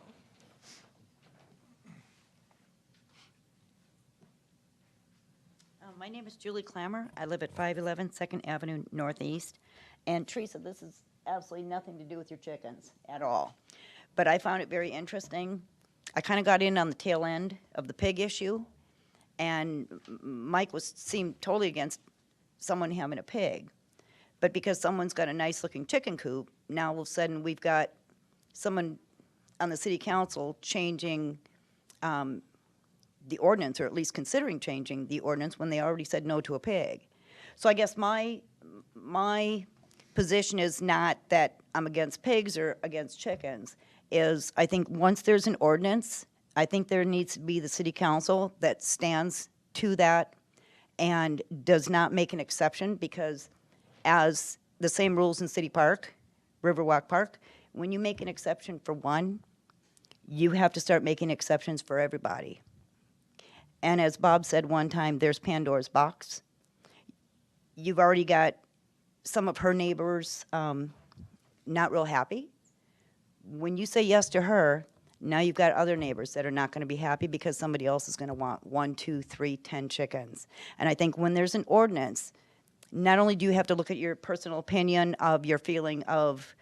My name is Julie Clammer. I live at 511 Second Avenue Northeast. And Teresa, this is absolutely nothing to do with your chickens at all. But I found it very interesting. I kind of got in on the tail end of the pig issue, and Mike seemed totally against someone having a pig. But because someone's got a nice-looking chicken coop, now all of a sudden we've got someone on the city council changing the ordinance, or at least considering changing the ordinance when they already said no to a pig. So I guess my position is not that I'm against pigs or against chickens, is I think once there's an ordinance, I think there needs to be the city council that stands to that and does not make an exception, because as the same rules in City Park, Riverwalk Park, when you make an exception for one, you have to start making exceptions for everybody. And as Bob said one time, there's Pandora's box. You've already got some of her neighbors not real happy. When you say yes to her, now you've got other neighbors that are not going to be happy because somebody else is going to want 1, 2, 3, 10 chickens. And I think when there's an ordinance, not only do you have to look at your personal opinion of your feeling of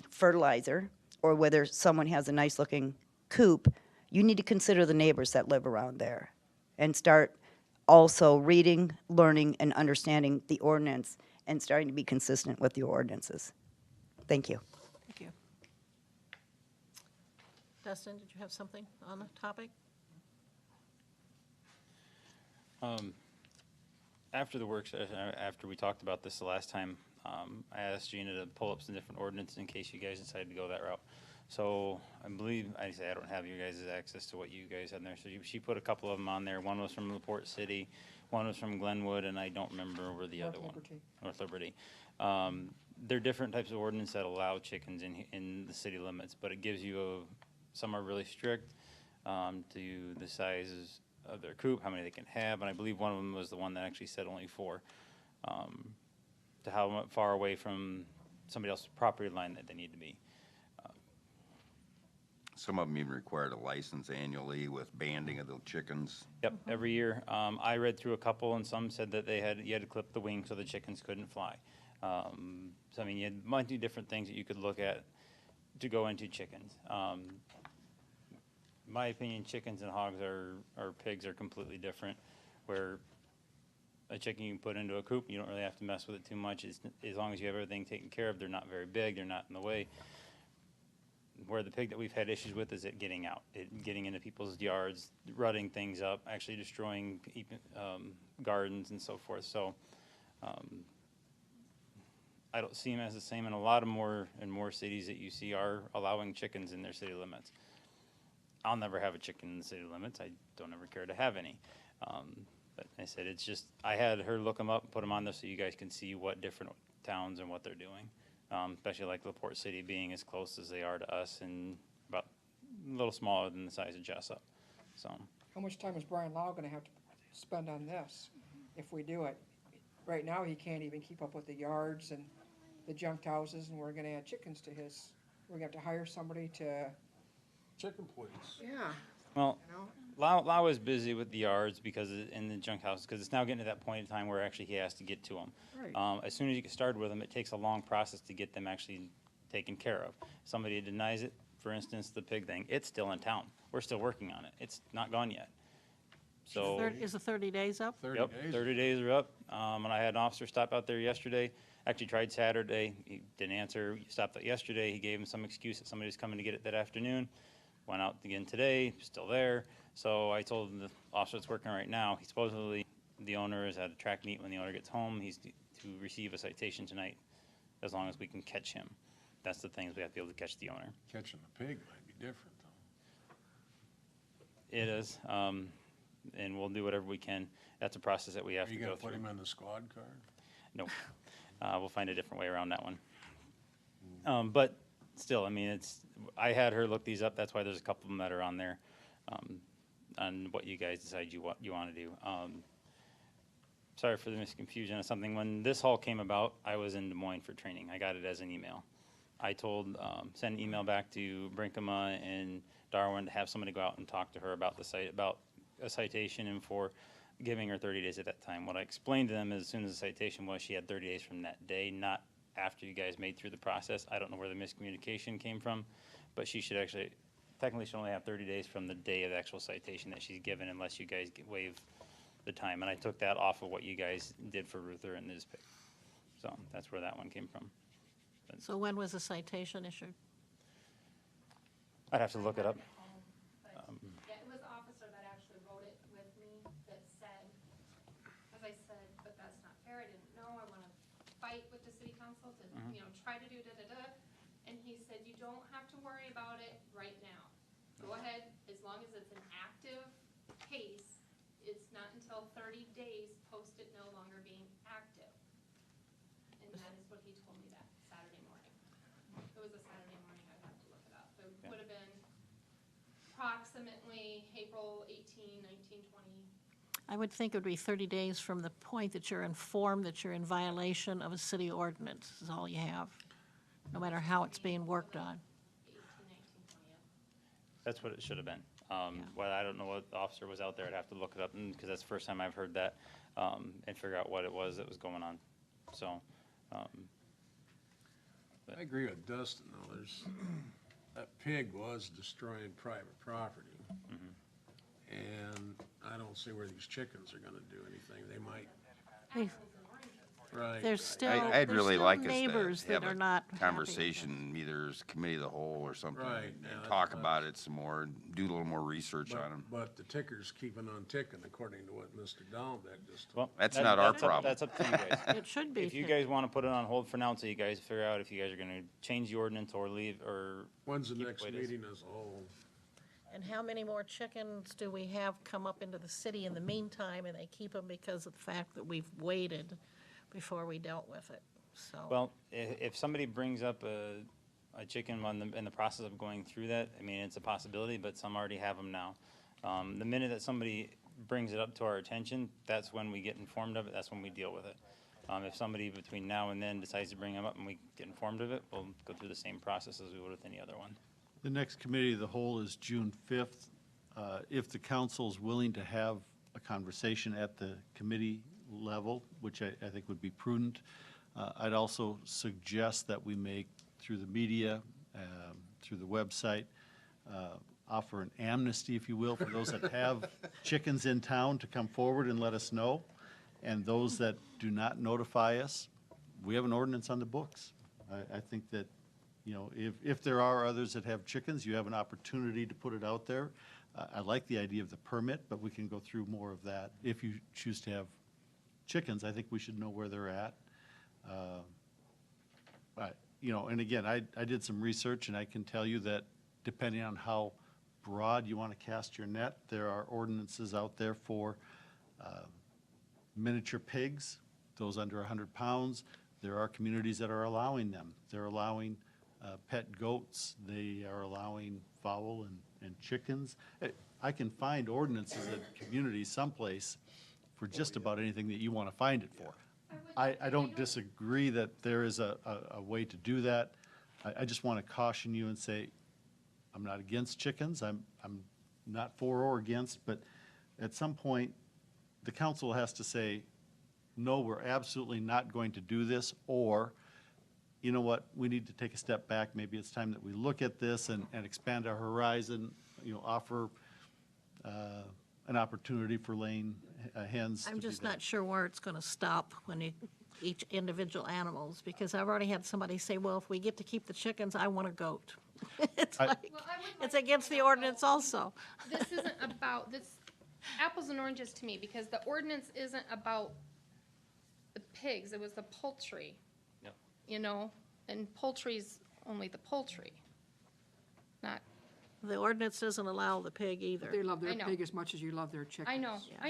fertilizer, or whether someone has a nice-looking coop, you need to consider the neighbors that live around there and start also reading, learning, and understanding the ordinance and starting to be consistent with your ordinances. Thank you. Thank you. Dustin, did you have something on the topic? After the work session, after we talked about this the last time, I asked Gina to pull up some different ordinances in case you guys decided to go that route. So I believe, I say I don't have your guys' access to what you guys had there, so she put a couple of them on there. One was from LaPorte City, one was from Glenwood, and I don't remember where the other one. North Liberty. They're different types of ordinance that allow chickens in the city limits, but it gives you some are really strict to the sizes of their coop, how many they can have, and I believe one of them was the one that actually said only 4. To how far away from somebody else's property line that they need to be. Some of them even required a license annually with banding of the chickens. Yep, every year. I read through a couple, and some said that you had to clip the wing so the chickens couldn't fly. So I mean, you had multi different things that you could look at to go into chickens. My opinion, chickens and hogs or pigs are completely different, where a chicken you can put into a coop, you don't really have to mess with it too much. As long as you have everything taken care of, they're not very big, they're not in the way. Where the pig that we've had issues with is it getting out, getting into people's yards, rutting things up, actually destroying gardens and so forth. So I don't see them as the same, and a lot of more cities that you see are allowing chickens in their city limits. I'll never have a chicken in the city limits. I don't ever care to have any. But I said, it's just, I had her look them up, put them on there so you guys can see what different towns and what they're doing. Especially like LaPorte City being as close as they are to us and about a little smaller than the size of Jessup. So, How much time is Brian Lau gonna have to spend on this if we do it? Right now, he can't even keep up with the yards and the junked houses, and we're gonna add chickens to his. We're gonna have to hire somebody to, Chicken police. yeah, well, you know? Lau is busy with the yards in the junk houses, because it's now getting to that point in time where actually he has to get to them. Right. As soon as you get started with them, it takes a long process to get them actually taken care of. Somebody denies it, for instance, the pig thing, it's still in town. We're still working on it. It's not gone yet. So. Is the 30 days up? 30 Yep, days. 30 days are up. And I had an officer stop out there yesterday. Actually tried Saturday. He didn't answer. He stopped out yesterday. He gave him some excuse that somebody was coming to get it that afternoon. Went out again today, still there. So I told the officer that's working right now, he supposedly, the owner is at a track meet. When the owner gets home, he's to receive a citation tonight, as long as we can catch him. That's the thing, is we have to be able to catch the owner. Catching the pig might be different, though. It is, and we'll do whatever we can. That's a process that we have Are to you go gonna through. put him on the squad card? No, we'll find a different way around that one. But still, I mean, I had her look these up, that's why there's a couple of them that are on there, on what you guys decide you want to do. Sorry for the misconfusion of something. When this all came about, I was in Des Moines for training. I got it as an email. I sent an email back to Brinkema and Darwin to have somebody go out and talk to her about about a citation and for giving her 30 days at that time. What I explained to them as soon as the citation was, she had 30 days from that day, not after you guys made through the process. I don't know where the miscommunication came from, but she should technically should only have 30 days from the day of the actual citation that she's given, unless you guys waive the time. And I took that off of what you guys did for Ruther and his pick. So that's where that one came from. So when was the citation issued? I'd have to look it up. Yeah, it was the officer that actually wrote it with me that said, as I said, but that's not fair, I didn't know, I want to fight with the city council to, try to do da-da-da. And he said, you don't have to worry about it right now. Go ahead, as long as it's an active case, it's not until 30 days post it no longer being active. And that is what he told me that Saturday morning. It was a Saturday morning, I'd have to look it up. It Yeah. would have been approximately April 18, 19, 20. I would think it would be 30 days from the point that you're informed that you're in violation of a city ordinance, is all you have, no matter how it's being worked on. 18, 19, 20, yeah. That's what it should have been. Well, I don't know what officer was out there. I'd have to look it up, because that's the first time I've heard that, and figure out what it was that was going on. So, I agree with Dustin, though. That pig was destroying private property. And I don't see where these chickens are gonna do anything. They might, Hey, right. There's still, I'd there's really still like us neighbors to that have are a not happy. conversation, either as committee of the whole or something. Right, And yeah, talk that's- about it some more, do a little more research on them. But the ticker's keeping on ticking, according to what Mr. Dahlbeck just told. well. That's not our up- problem. That's up to you guys. It should be. If you guys want to put it on hold for now until you guys figure out if you guys are going to change the ordinance or leave, or When's the keep it next the way it is. meeting as a whole? And how many more chickens do we have come up into the city in the meantime, and they keep them because of the fact that we've waited before we dealt with it, so. Well, if somebody brings up a chicken in the process of going through that, I mean, it's a possibility, but some already have them now. The minute that somebody brings it up to our attention, that's when we get informed of it, that's when we deal with it. If somebody between now and then decides to bring them up and we get informed of it, we'll go through the same process as we would with any other one. The next committee of the whole is June 5th. If the council's willing to have a conversation at the committee level, which I think would be prudent, I'd also suggest that we make, through the media, through the website, offer an amnesty, if you will, for those that have chickens in town to come forward and let us know. And those that do not notify us, we have an ordinance on the books. I think that, you know, if there are others that have chickens, you have an opportunity to put it out there. I like the idea of the permit, but we can go through more of that. If you choose to have chickens, I think we should know where they're at. But, you know, and again, I did some research, and I can tell you that depending on how broad you want to cast your net, there are ordinances out there for miniature pigs, those under 100 pounds. There are communities that are allowing them. They're allowing pet goats. They are allowing fowl and chickens. I can find ordinances in communities someplace for just about anything that you want to find it for. I don't disagree that there is a way to do that. I just want to caution you and say, I'm not against chickens. I'm not for or against, but at some point, the council has to say, no, we're absolutely not going to do this, or, you know what, we need to take a step back. Maybe it's time that we look at this and expand our horizon, you know, offer an opportunity for laying hens. I'm just not sure where it's going to stop when each individual animals, because I've already had somebody say, well, if we get to keep the chickens, I want a goat. It's like, it's against the ordinance also. This isn't about, this, apples and oranges to me, because the ordinance isn't about the pigs, it was the poultry. Yep. You know, and poultry's only the poultry, not, The ordinance doesn't allow the pig either. They love their I know. pig as much as you love their chickens. I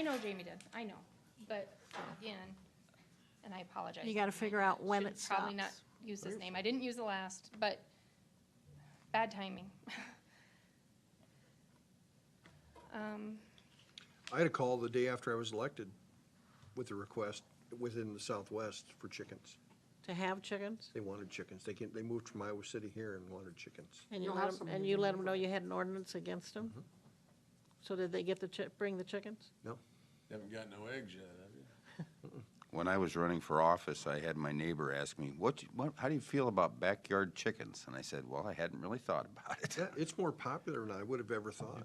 know Jamie did, I know, but again, and I apologize. You got to figure out when Should it Probably not stops. use his name, I didn't use the last, but bad timing. I had a call the day after I was elected with a request within the Southwest for chickens. To have chickens? They wanted chickens. They moved from Iowa City here and wanted chickens. And you You'll let have them, some and in you the let them know you had an ordinance against them? So did they get bring the chickens? No? Haven't got no eggs yet, have you? When I was running for office, I had my neighbor ask me, how do you feel about backyard chickens? And I said, well, I hadn't really thought about it. Yeah, it's more popular than I would have ever thought.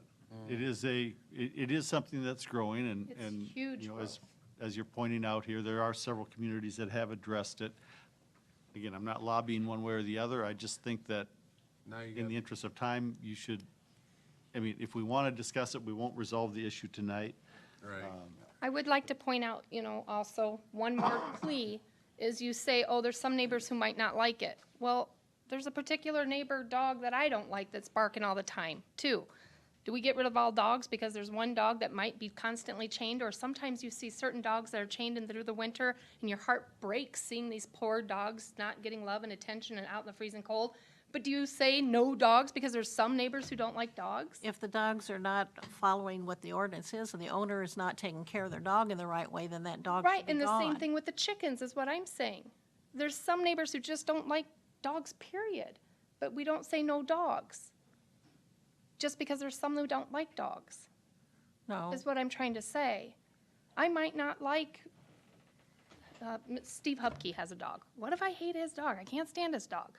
It is something that's growing, and, It's and, huge you know, growth. as you're pointing out here, there are several communities that have addressed it. Again, I'm not lobbying one way or the other. I just think that Now you in got, the interest of time, you should, I mean, if we want to discuss it, we won't resolve the issue tonight. right. I would like to point out, you know, also, one more plea is you say, oh, there's some neighbors who might not like it. Well, there's a particular neighbor dog that I don't like that's barking all the time, too. Do we get rid of all dogs because there's one dog that might be constantly chained? Or sometimes you see certain dogs that are chained in through the winter, and your heart breaks seeing these poor dogs not getting love and attention and out in the freezing cold. But do you say no dogs because there's some neighbors who don't like dogs? If the dogs are not following what the ordinance is, and the owner is not taking care of their dog in the right way, then that dog Right, should be and the same gone. thing with the chickens is what I'm saying. There's some neighbors who just don't like dogs, period. But we don't say no dogs. Just because there's some who don't like dogs, No, is what I'm trying to say. I might not like, Steve Hupke has a dog. What if I hate his dog? I can't stand his dog.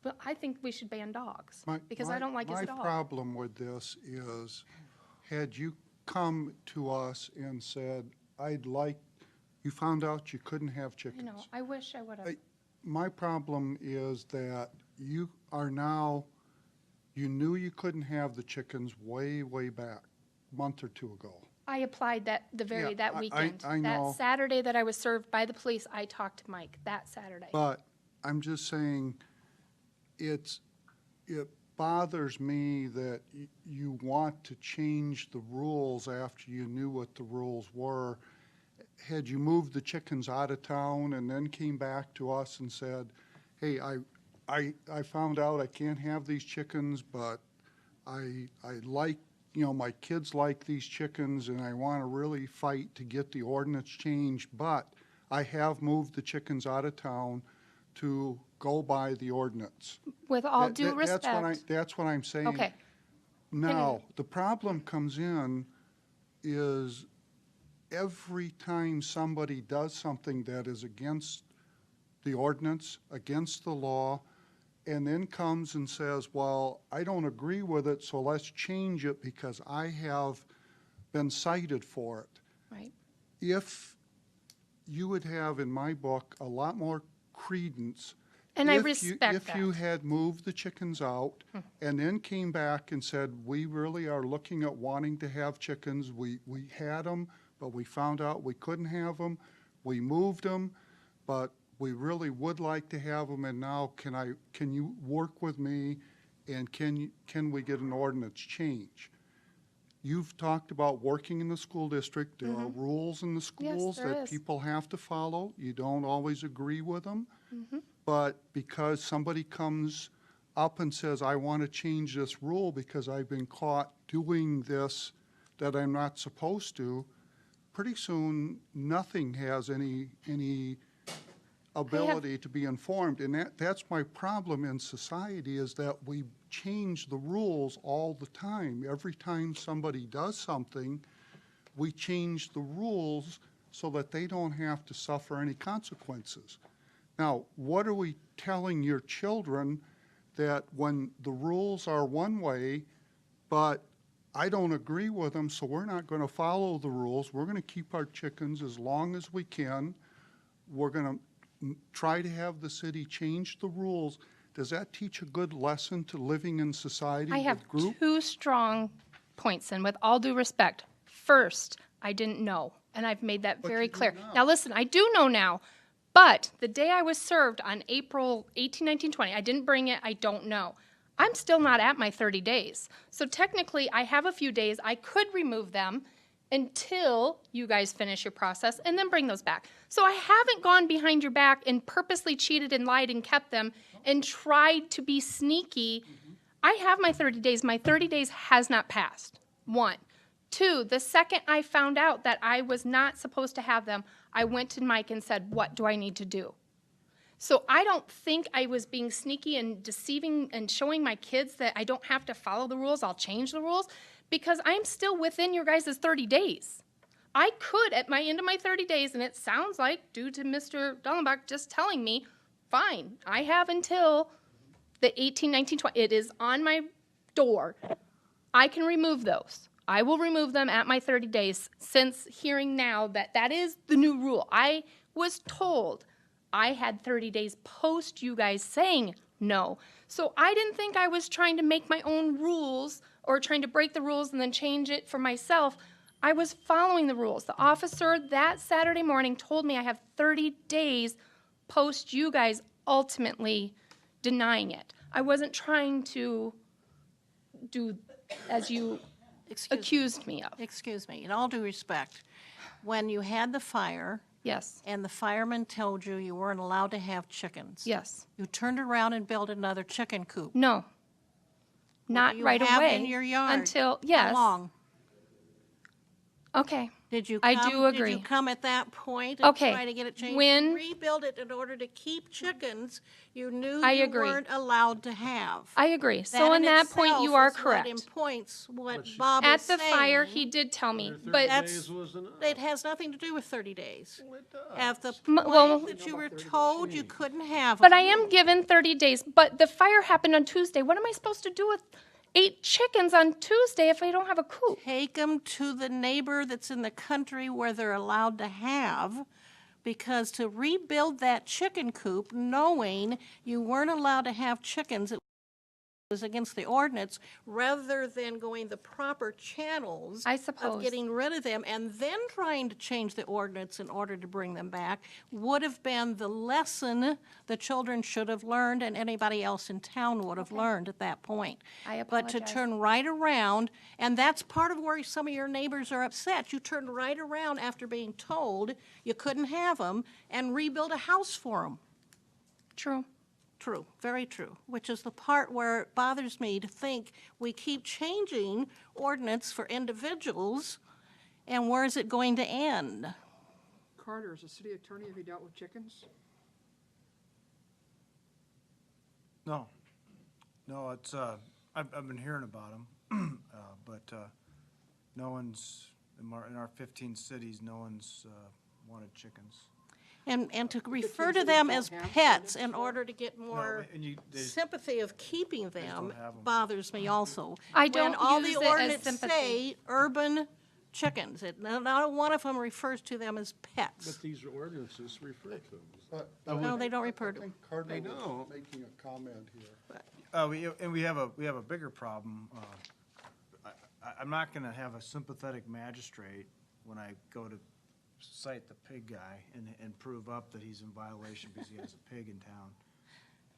But I think we should ban dogs, because I don't like his My dog. problem with this is, had you come to us and said, you found out you couldn't have I chickens. know, I wish I would have. My problem is that you are now, you knew you couldn't have the chickens way, way back, a month or two ago. I applied that Yeah, that I- weekend. I know. That Saturday that I was served by the police, I talked to Mike, that Saturday. But I'm just saying, it bothers me that you want to change the rules after you knew what the rules were. Had you moved the chickens out of town and then came back to us and said, hey, I found out I can't have these chickens, but I like, you know, my kids like these chickens and I want to really fight to get the ordinance changed, but I have moved the chickens out of town to go by the ordinance. With all That- due that- respect. That's what I'm saying. Okay. Now, the problem comes in is every time somebody does something that is against the ordinance, against the law, and then comes and says, well, I don't agree with it, so let's change it because I have been cited for it. Right. If you would have, in my book, a lot more credence. And I if you- respect If you that. had moved the chickens out and then came back and said, we really are looking at wanting to have chickens, we had them, but we found out we couldn't have them, we moved them, but we really would like to have them, and now can you work with me, and can we get an ordinance change? You've talked about working in the school district. There are rules in the schools there that is. people have to follow. You don't always agree with them. Mm-hmm. But because somebody comes up and says, I want to change this rule because I've been caught doing this that I'm not supposed to, pretty soon, nothing has any ability to be informed. And that's my problem in society, is that we change the rules all the time. Every time somebody does something, we change the rules so that they don't have to suffer any consequences. Now, what are we telling your children, that when the rules are one way, but I don't agree with them, so we're not going to follow the rules. We're going to keep our chickens as long as we can. We're going to try to have the city change the rules. Does that teach a good lesson to living in society I have with group? two strong points, and with all due respect, first, I didn't know, and I've made that very clear. Now, listen, I do know now, but the day I was served on April 18, 19, 20, I didn't bring it, I don't know. I'm still not at my 30 days. So technically, I have a few days. I could remove them until you guys finish your process and then bring those back. So I haven't gone behind your back and purposely cheated and lied and kept them and tried to be sneaky. I have my 30 days. My 30 days has not passed. One. Two, the second I found out that I was not supposed to have them, I went to Mike and said, what do I need to do? So I don't think I was being sneaky and deceiving and showing my kids that I don't have to follow the rules, I'll change the rules, because I'm still within your guys' 30 days. I could, at my end of my 30 days, and it sounds like, due to Mr. Dellenbach just telling me, fine, I have until the 18, 19, 20, it is on my door. I can remove those. I will remove them at my 30 days, since hearing now that that is the new rule. I was told I had 30 days post you guys saying no. So I didn't think I was trying to make my own rules or trying to break the rules and then change it for myself. I was following the rules. The officer that Saturday morning told me I have 30 days post you guys ultimately denying it. I wasn't trying to do as you accused me of. Excuse me, in all due respect, when you had the fire Yes, and the fireman told you you weren't allowed to have chickens, yes. you turned around and built another chicken coop. No. Not You right have away. in your yard. Until, yes. How long? Okay. Did you I come, do Did agree. you come at that point and Okay, try to get it changed? when- Rebuild it in order to keep chickens you knew I you agree. weren't allowed to have. I agree. So in that point, you are itself is correct. what points what Bob At is the fire, saying. he did tell me, 30 but That's- days was enough. It has nothing to do with 30 days. Well, it does. At the well- point that you were told you couldn't have but them. I am given 30 days. But the fire happened on Tuesday. What am I supposed to do with 8 chickens on Tuesday if I don't have a coop? Take them to the neighbor that's in the country where they're allowed to have, because to rebuild that chicken coop, knowing you weren't allowed to have chickens, it was against the ordinance, rather than going the proper channels I of suppose. getting rid of them and then trying to change the ordinance in order to bring them back, would have been the lesson the children should have learned and anybody else in town would have learned at that point. I But to apologize. turn right around, and that's part of where some of your neighbors are upset. You turned right around after being told you couldn't have them and rebuild a house for them. True. True, very true, which is the part where it bothers me to think we keep changing ordinance for individuals, and where is it going to end? Carter, as a city attorney, have you dealt with chickens? No, it's, I've been hearing about them, but no one's, in our 15 cities, no one's wanted chickens. And to refer to cities them don't as have pets ordinance in for it? order to get more and they just sympathy of keeping them don't have 'em. bothers me also. I don't When all use the it as ordinance sympathy. say urban chickens, not one of them refers to them as pets. But these ordinances refer to them. No, they don't refer I to. think Cardinal don't. was making a comment here. We have a bigger problem. I'm not gonna have a sympathetic magistrate when I go to cite the pig guy and prove up that he's in violation because he has a pig in town,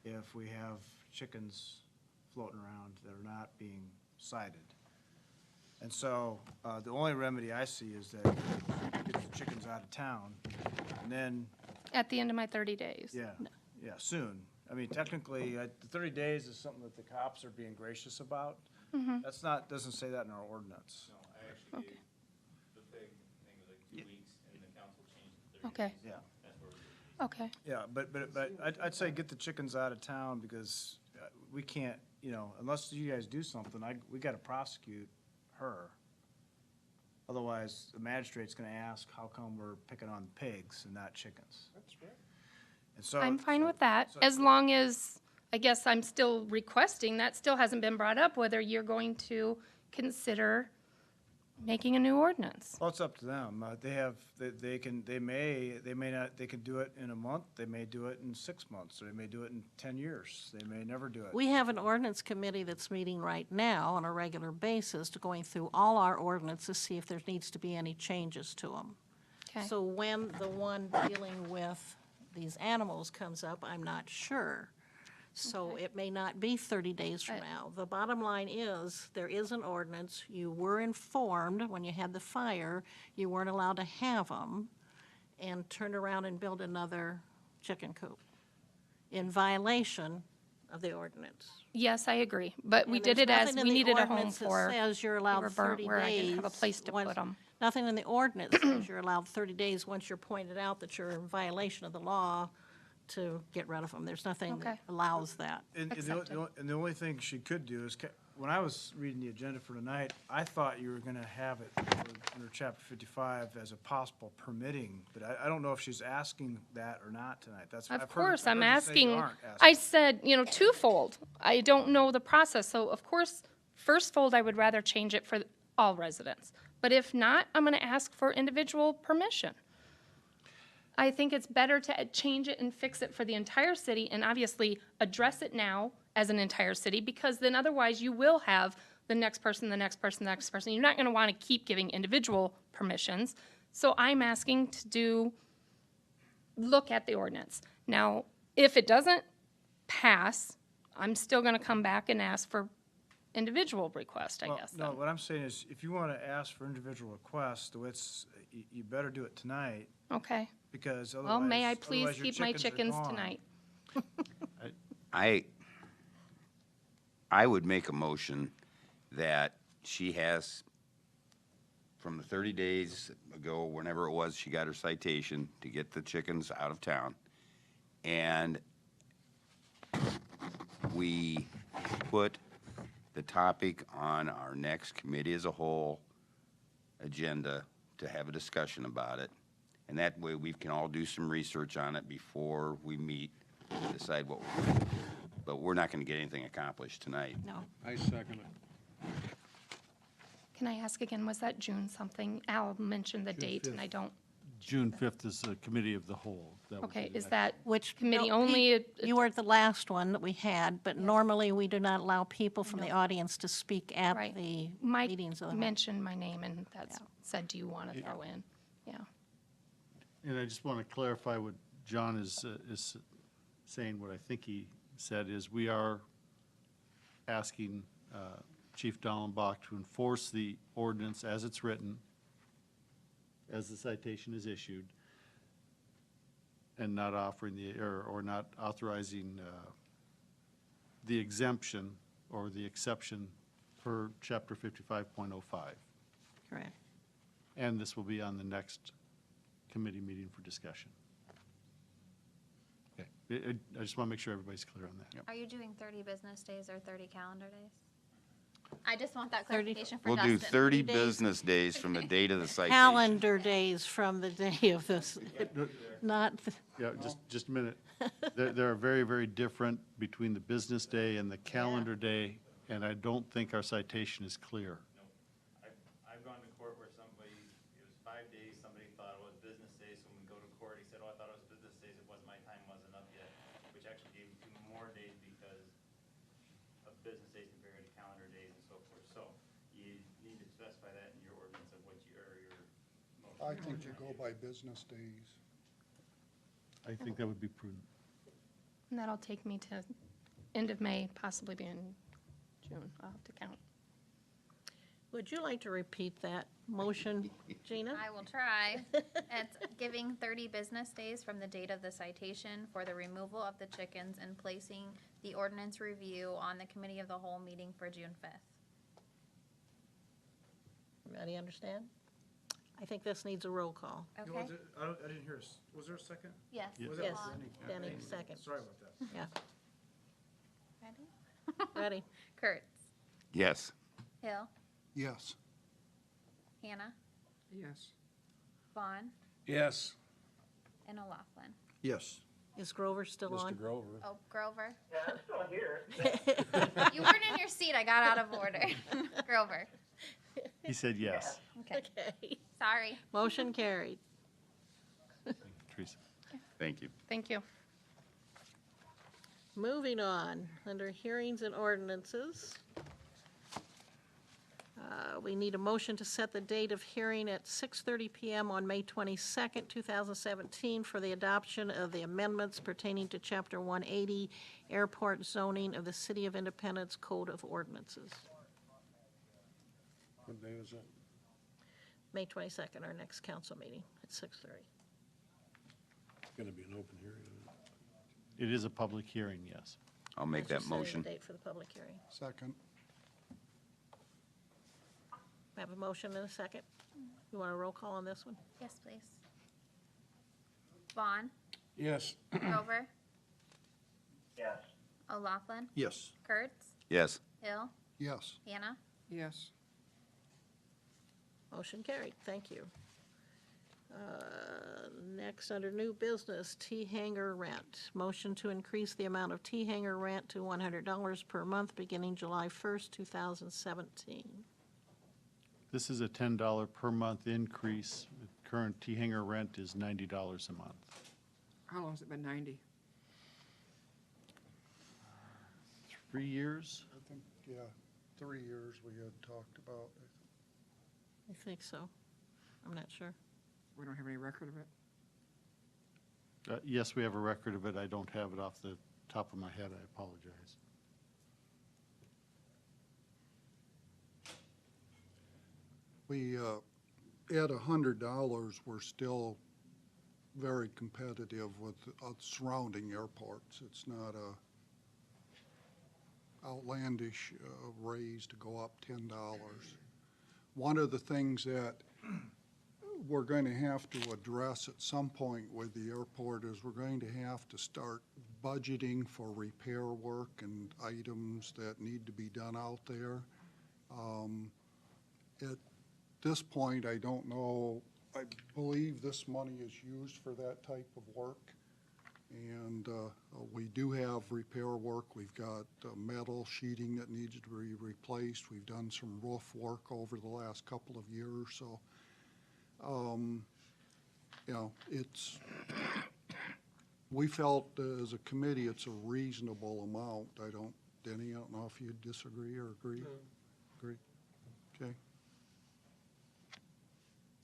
if we have chickens floating around that are not being cited. And so, the only remedy I see is that get the chickens out of town, and then At the end of my 30 days. yeah, soon. I mean, technically, the 30 days is something that the cops are being gracious about. That's not, doesn't say that in our ordinance. No, I actually gave the pig thing was like 2 weeks, and the council changed it to 30 Okay, days. Yeah, That's where we okay. yeah, but I'd say get the chickens out of town because we can't, unless you guys do something, we gotta prosecute her. Otherwise, the magistrate's gonna ask, how come we're picking on pigs and not chickens? That's right. And so. I'm fine with that, as long as, I guess I'm still requesting, that still hasn't been brought up, whether you're going to consider making a new ordinance. Well, it's up to them. They may not, they can do it in a month, they may do it in 6 months, or they may do it in 10 years. They may never do it. We have an ordinance committee that's meeting right now on a regular basis to going through all our ordinances, see if there needs to be any changes to them. Okay. So when the one dealing with these animals comes up, I'm not sure. So it may not be 30 days from now. The bottom line is, there is an ordinance. You were informed when you had the fire, you weren't allowed to have them, and turn around and build another chicken coop in violation of the ordinance. Yes, I agree, but we And did there's it as, nothing in we the needed a home ordinance that for, says you're they allowed were 30 burnt where I days. didn't have a place to once- put them. Nothing in the ordinance says you're allowed 30 days once you're pointed out that you're in violation of the law to get rid of them. There's nothing that Okay. allows that. And Accepted. the only thing she could do is, when I was reading the agenda for tonight, I thought you were gonna have it under chapter 55 as a possible permitting, but I don't know if she's asking that or not tonight. That's Of I've heard- course, I've I'm heard you say you asking, aren't I said, twofold. I don't know the process, so of course, first fold, I would rather change it for all residents. But if not, I'm gonna ask for individual permission. I think it's better to change it and fix it for the entire city and obviously address it now as an entire city, because then otherwise you will have the next person, the next person, the next person. You're not gonna wanna keep giving individual permissions. So I'm asking to look at the ordinance. Now, if it doesn't pass, I'm still gonna come back and ask for individual request, I Well, guess, no, then. what I'm saying is, if you wanna ask for individual requests, you better do it tonight, Okay. because otherwise. Well, may I please otherwise your keep my are chickens gone. tonight? I would make a motion that she has, from the 30 days ago, whenever it was, she got her citation to get the chickens out of town. And we put the topic on our next committee as a whole agenda to have a discussion about it. And that way we can all do some research on it before we meet, decide what we're going to do. But we're not going to get anything accomplished tonight. No. I second it. Can I ask again, was that June something? Al mentioned the date and I don't, June 5th is a committee of the whole. That would okay, be the is next- that Which. committee no, only? You were at the last one that we had, but normally we do not allow people from the audience to speak at Right. the Mike meetings of the. mentioned my name and that's, said, do you want to throw in? Yeah. And I just want to clarify what John is saying, what I think he said is we are asking Chief Dallenbach to enforce the ordinance as it's written, as the citation is issued, and not offering or not authorizing the exemption or the exception per Chapter 55.05. Correct. And this will be on the next committee meeting for discussion. Okay, I just want to make sure everybody's clear on that. Are you doing 30 business days or 30 calendar days? I just want that 30 clarification for We'll Dustin. do 30 days. business days from the date of the citation. Calendar days from the day of this, not, Yeah, just a minute. There are very, very different between the business day and the calendar day, and I don't think our citation is clear. I've gone to court where somebody, it was 5 days, somebody thought it was business days, so when we go to court, he said, oh, I thought it was business days, it wasn't, my time wasn't up yet, which actually gave him 2 more days because of business days compared to calendar days and so forth. So you need to specify that in your ordinance of what you, or your motion. I think you go by business days. I think that would be prudent. And that'll take me to end of May, possibly be in June. I'll have to count. would you like to repeat that motion, Gina? I will try. It's giving 30 business days from the date of the citation for the removal of the chickens and placing the ordinance review on the committee of the whole meeting for June 5th. Everybody understand? I think this needs a roll call. You know, Okay? I didn't hear, was there a second? Yes. Was Yes, that Danny, second. Sorry about that. Yeah, Ready? ready? Kurtz, Yes. Hill, Yes. Hannah, Yes. Vaughn, Yes. and O'Laughlin. Yes. Is Grover still on? Mr. Grover. Oh, Grover. Yeah, I'm still here. You weren't in your seat. I got out of order. Grover. He said yes. Okay. Okay. Sorry. Motion carried. Teresa. Thank you. Thank you. Moving on, under hearings and ordinances, we need a motion to set the date of hearing at 6:30 PM on May 22nd, 2017 for the adoption of the amendments pertaining to Chapter 180 Airport Zoning of the City of Independence Code of Ordinances. What day was that? May 22nd, our next council meeting at 6:30. It's gonna be an open hearing. It is a public hearing, yes. I'll make That's that just setting the motion. date for the public hearing. Second. We have a motion and a second. You want a roll call on this one? Yes, please. Vaughn, Yes. Grover, Yes. O'Laughlin, Yes. Kurtz, Yes. Hill, Yes. Hannah. Yes. Motion carried, thank you. Next, under new business, T-hanger rent. Motion to increase the amount of T-hanger rent to $100 per month beginning July 1st, 2017. This is a $10 per month increase. The current T-hanger rent is $90 a month. How long has it been 90? 3 years? I think, yeah, 3 years we had talked about. I think so. I'm not sure. We don't have any record of it? Yes, we have a record of it. I don't have it off the top of my head. I apologize. We, at $100, we're still very competitive with surrounding airports. It's not a outlandish raise to go up $10. One of the things that we're going to have to address at some point with the airport is we're going to have to start budgeting for repair work and items that need to be done out there. At this point, I don't know, I believe this money is used for that type of work. And we do have repair work. We've got metal sheeting that needs to be replaced. We've done some roof work over the last couple of years. So, you know, we felt as a committee it's a reasonable amount. Denny, I don't know if you disagree or agree? Agree? Okay.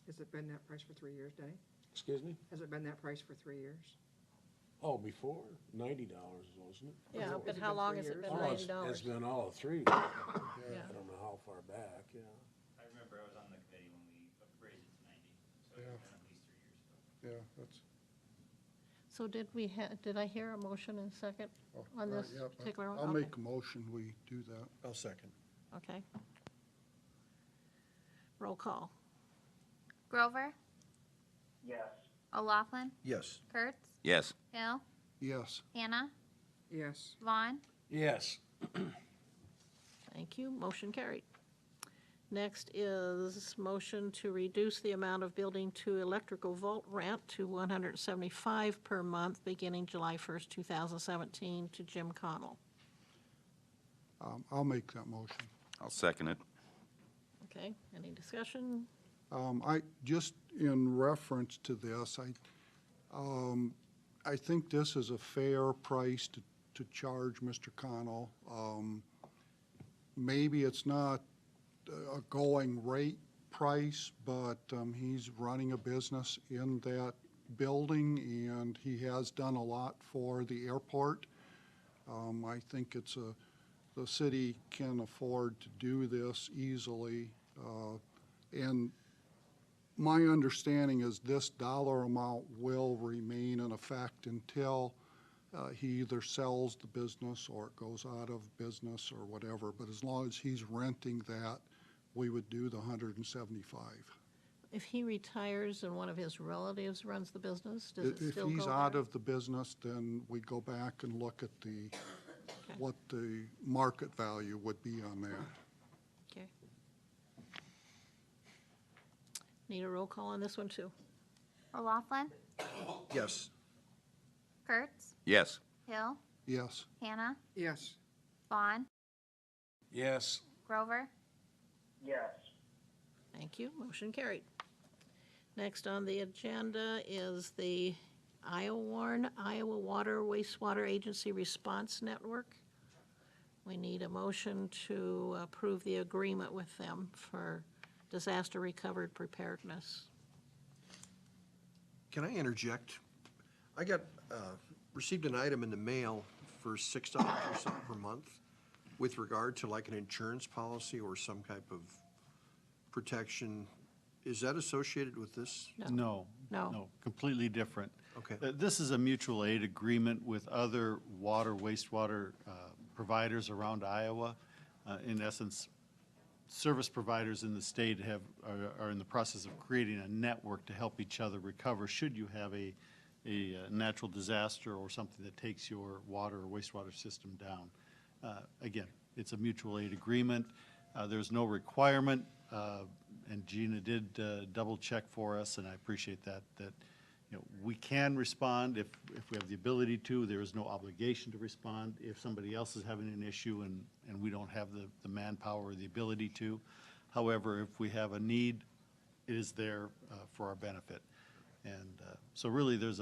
Has it been that price for 3 years, Denny? Excuse me? Has it been that price for 3 years? Oh, before, $90, wasn't it? Yeah, Has but it how been long 3 has it years? been Oh, it's $90? been all of 3. Yeah. I don't know how far back, yeah. I remember I was on the committee when we raised it to 90, so Yeah. it's been at least 3 years ago. Yeah, that's, So did I hear a motion and second on this Yep, particular one? I'll Okay. make a motion, we do that. I'll second. Okay. Roll call. Grover, Yes. O'Laughlin, Yes. Kurtz, Yes. Hill, Yes. Hannah, Yes. Vaughn, Yes. Thank you. Motion carried. Next is motion to reduce the amount of Building 2 electrical vault rent to $175 per month beginning July 1st, 2017 to Jim Connell. I'll make that motion. I'll second it. Okay, any discussion? Just in reference to this, I think this is a fair price to charge Mr. Connell. Maybe it's not a going rate price, but he's running a business in that building, and he has done a lot for the airport. I think the city can afford to do this easily. And my understanding is this dollar amount will remain in effect until he either sells the business or it goes out of business or whatever. But as long as he's renting that, we would do the 175. If he retires and one of his relatives runs the business, does it If still go he's out there? of the business, then we go back and look at what the market value would be on that. Okay. Need a roll call on this one, too. O'Laughlin, Yes. Kurtz, Yes. Hill, Yes. Hannah, Yes. Vaughn, Yes. Grover, Yes. Thank you. Motion carried. Next on the agenda is the Iowa Water Wastewater Agency Response Network. We need a motion to approve the agreement with them for disaster recovered preparedness. Can I interject? I received an item in the mail for $6 or something per month with regard to like an insurance policy or some type of protection. Is that associated with this? No. No, completely different. Okay. This is a mutual aid agreement with other water, wastewater providers around Iowa. In essence, service providers in the state are in the process of creating a network to help each other recover should you have a natural disaster or something that takes your water or wastewater system down. Again, it's a mutual aid agreement. There's no requirement, and Gina did double check for us, and I appreciate that we can respond if we have the ability to. There is no obligation to respond if somebody else is having an issue and we don't have the manpower or the ability to. However, if we have a need, it is there for our benefit. And so really, there's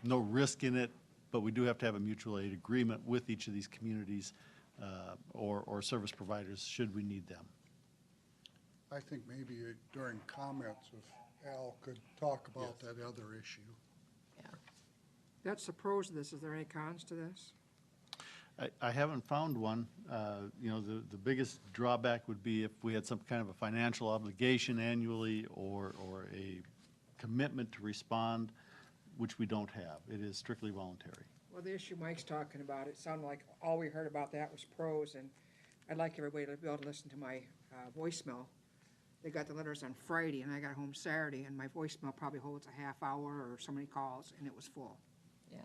no risk in it, but we do have to have a mutual aid agreement with each of these communities or service providers should we need them. I think maybe during comments, if Al could talk about that other issue. That's the pros of this. Is there any cons to this? I haven't found one. The biggest drawback would be if we had some kind of a financial obligation annually or a commitment to respond, which we don't have. It is strictly voluntary. Well, the issue Mike's talking about, it sounded like all we heard about that was pros, and I'd like everybody to be able to listen to my voicemail. They got the letters on Friday, and I got home Saturday, and my voicemail probably holds a half hour or so many calls, and it was full. Yeah.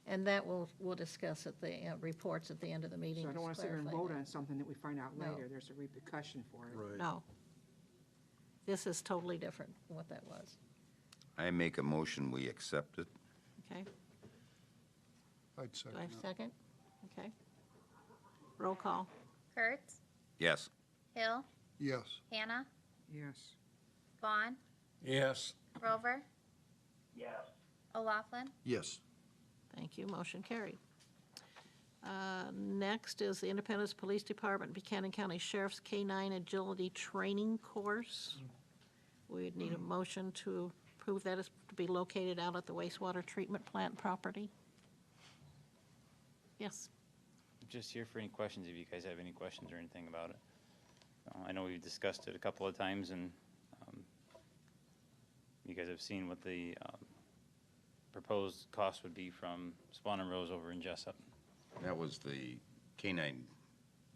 And that we'll discuss at the reports at the end of the meeting. So I don't want to sit here and clarify vote that. on something that we find out No. later. There's a repercussion for it. Right. No. This is totally different from what that was. I make a motion, we accept it. Okay? I'd Do I have second a second? Okay. Roll call. Kurtz, Yes. Hill, Yes. Hannah, Yes. Vaughn, Yes. Grover, Yes. O'Laughlin, Yes. Thank you. Motion carried. Next is the Independence Police Department, Buchanan County Sheriff's K-9 Agility Training Course. We'd need a motion to approve that is to be located out at the wastewater treatment plant property. Yes. Just here for any questions, if you guys have any questions or anything about it. I know we've discussed it a couple of times, and you guys have seen what the proposed cost would be from Spawn and Rose over in Jessup. That was the K-9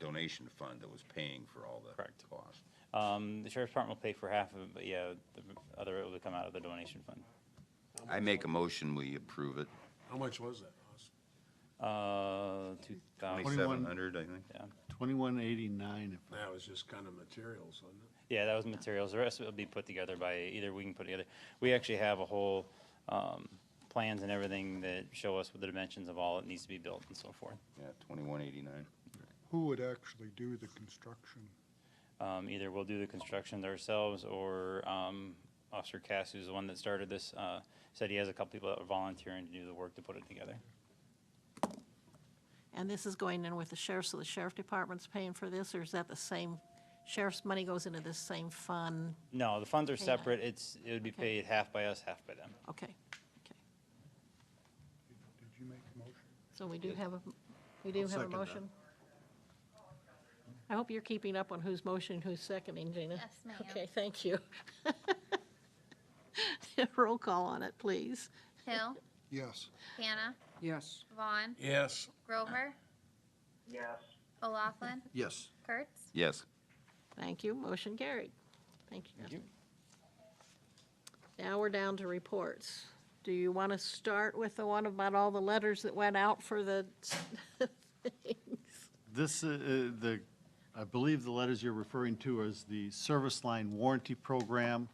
donation fund that was paying for all the Correct. cost. The sheriff's department will pay for half of it, but yeah, the other will come out of the donation fund. I make a motion, we approve it. How much was that cost? 2,000, 2,700, I think. yeah. 2189, if That was just kind of materials, wasn't it? Yeah, that was materials. The rest will be put together by, either we can put together, we actually have a whole, plans and everything that show us what the dimensions of all it needs to be built and so forth. Yeah, 2189. Who would actually do the construction? Either we'll do the construction ourselves, or Officer Cass, who's the one that started this, said he has a couple people that are volunteering to do the work to put it together. And this is going in with the sheriff, so the sheriff department's paying for this, or is that the same, sheriff's money goes into this same fund? No, the funds are K-9. separate. It would be Okay. paid half by us, half by them. Okay, okay. Did you make a motion? So we do have a I'll second that. motion? I hope you're keeping up on who's motion, who's seconding, Gina. Yes, ma'am. Okay, thank you. Roll call on it, please. Hill, Yes. Hannah, Yes. Vaughn, Yes. Grover, Yes. O'Laughlin, Yes. Kurtz. Yes. Thank you, motion carried. Thank you. Now we're down to reports. Do you want to start with the one about all the letters that went out for the things? This, I believe the letters you're referring to is the service line warranty program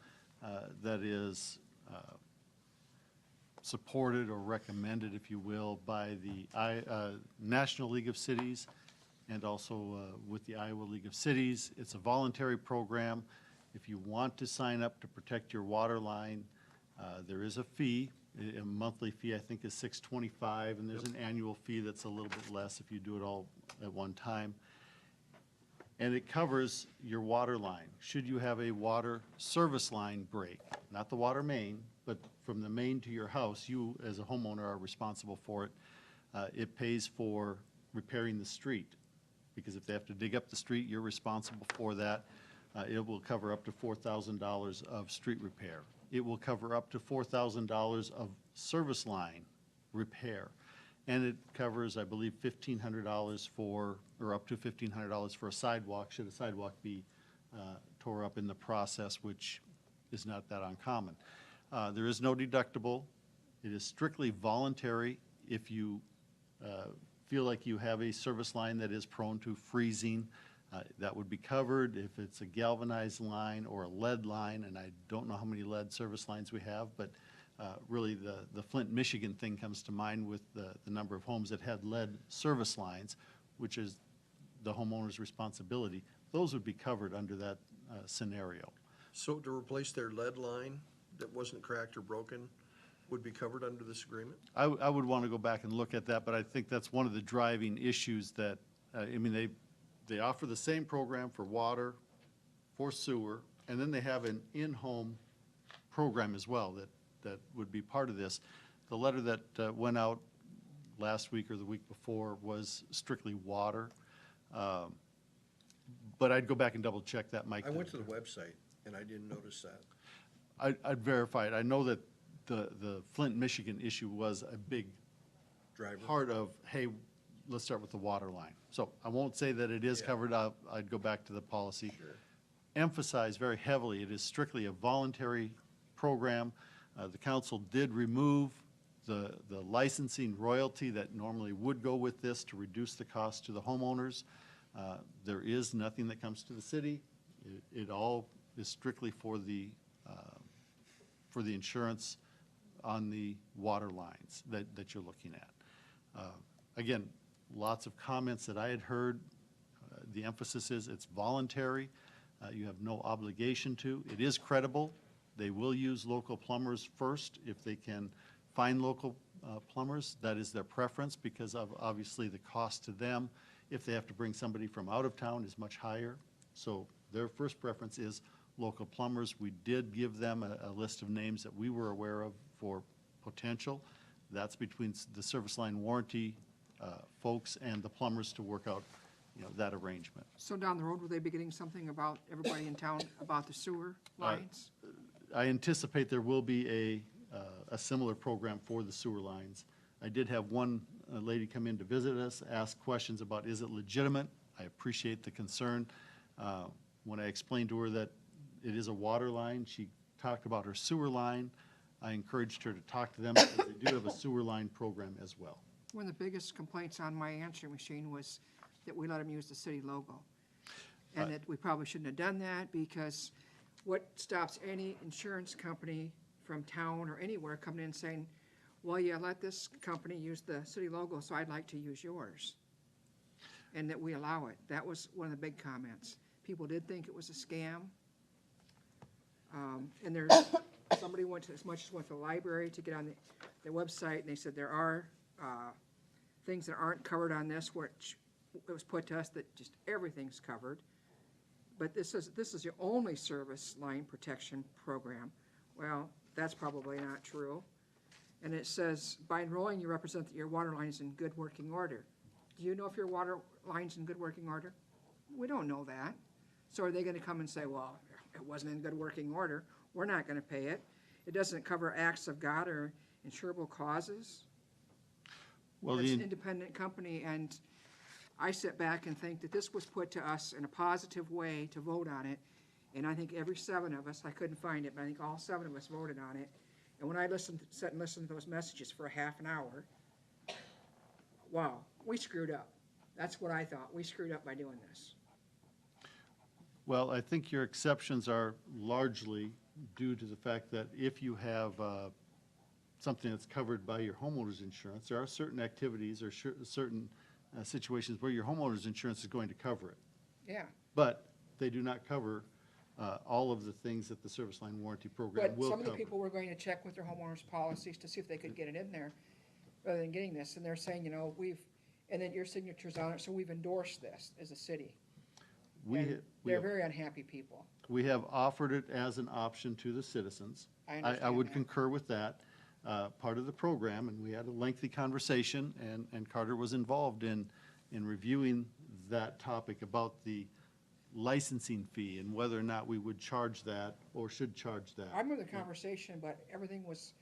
that is supported or recommended, if you will, by the National League of Cities and also with the Iowa League of Cities. It's a voluntary program. If you want to sign up to protect your water line, there is a fee. A monthly fee, I think, is $625, and there's an annual fee that's a little bit less if you do it all at one time. And it covers your water line. Should you have a water service line break, not the water main, but from the main to your house, you as a homeowner are responsible for it. It pays for repairing the street, because if they have to dig up the street, you're responsible for that. It will cover up to $4,000 of street repair. It will cover up to $4,000 of service line repair. And it covers, I believe, $1,500 for, or up to $1,500 for a sidewalk, should a sidewalk be tore up in the process, which is not that uncommon. There is no deductible. It is strictly voluntary. If you feel like you have a service line that is prone to freezing, that would be covered. If it's a galvanized line or a lead line, and I don't know how many lead service lines we have, but really the Flint, Michigan thing comes to mind with the number of homes that had lead service lines, which is the homeowner's responsibility. Those would be covered under that scenario. So to replace their lead line that wasn't cracked or broken would be covered under this agreement? I would want to go back and look at that, but I think that's one of the driving issues that, I mean, they offer the same program for water, for sewer, and then they have an in-home program as well that would be part of this. The letter that went out last week or the week before was strictly water. But I'd go back and double check that, Mike. I went to the website and I didn't notice that. I'd verify it. I know that the Flint, Michigan issue was a big Driver. part of, hey, let's start with the water line. So I won't say that it is Yeah. covered up. I'd go back to the policy. Sure. Emphasize very heavily, it is strictly a voluntary program. The council did remove the licensing royalty that normally would go with this to reduce the cost to the homeowners. There is nothing that comes to the city. It all is strictly for the insurance on the water lines that you're looking at. Again, lots of comments that I had heard. The emphasis is it's voluntary. You have no obligation to. It is credible. They will use local plumbers first if they can find local plumbers. That is their preference because of obviously the cost to them. If they have to bring somebody from out of town is much higher. So their first preference is local plumbers. We did give them a list of names that we were aware of for potential. That's between the service line warranty folks and the plumbers to work out, that arrangement. So down the road, will they be getting something about everybody in town about the sewer lines? I anticipate there will be a similar program for the sewer lines. I did have one lady come in to visit us, ask questions about, is it legitimate? I appreciate the concern. When I explained to her that it is a water line, she talked about her sewer line. I encouraged her to talk to them because they do have a sewer line program as well. One of the biggest complaints on my answering machine was that we let them use the city logo. And that we probably shouldn't have done that, because what stops any insurance company from town or anywhere coming in and saying, well, you let this company use the city logo, so I'd like to use yours? And that we allow it. That was one of the big comments. People did think it was a scam. And there's, somebody went to, as much as went to the library to get on the website, and they said there are things that aren't covered on this, which it was put to us that just everything's covered. But this is the only service line protection program. Well, that's probably not true. And it says, by enrolling, you represent that your water line is in good working order. Do you know if your water line's in good working order? We don't know that. So are they gonna come and say, well, it wasn't in good working order, we're not gonna pay it? It doesn't cover acts of God or insurable causes? Well, It's an independent company, and I sit back and think that this was put to us in a positive way to vote on it. And I think every 7 of us, I couldn't find it, but I think all 7 of us voted on it. And when I sat and listened to those messages for a half an hour, wow, we screwed up. That's what I thought. We screwed up by doing this. Well, I think your exceptions are largely due to the fact that if you have something that's covered by your homeowner's insurance, there are certain activities or certain situations where your homeowner's insurance is going to cover it. Yeah. But they do not cover all of the things that the service line warranty program But will some of cover. the people were going to check with their homeowners' policies to see if they could get it in there, rather than getting this. And they're saying, you know, and then your signature's on it, so we've endorsed this as a city. And they're very unhappy people. We have offered it as an option to the citizens. I understand I would that. concur with that. Part of the program, and we had a lengthy conversation, and Carter was involved in reviewing that topic about the licensing fee and whether or not we would charge that or should charge that. I remember the conversation, but everything was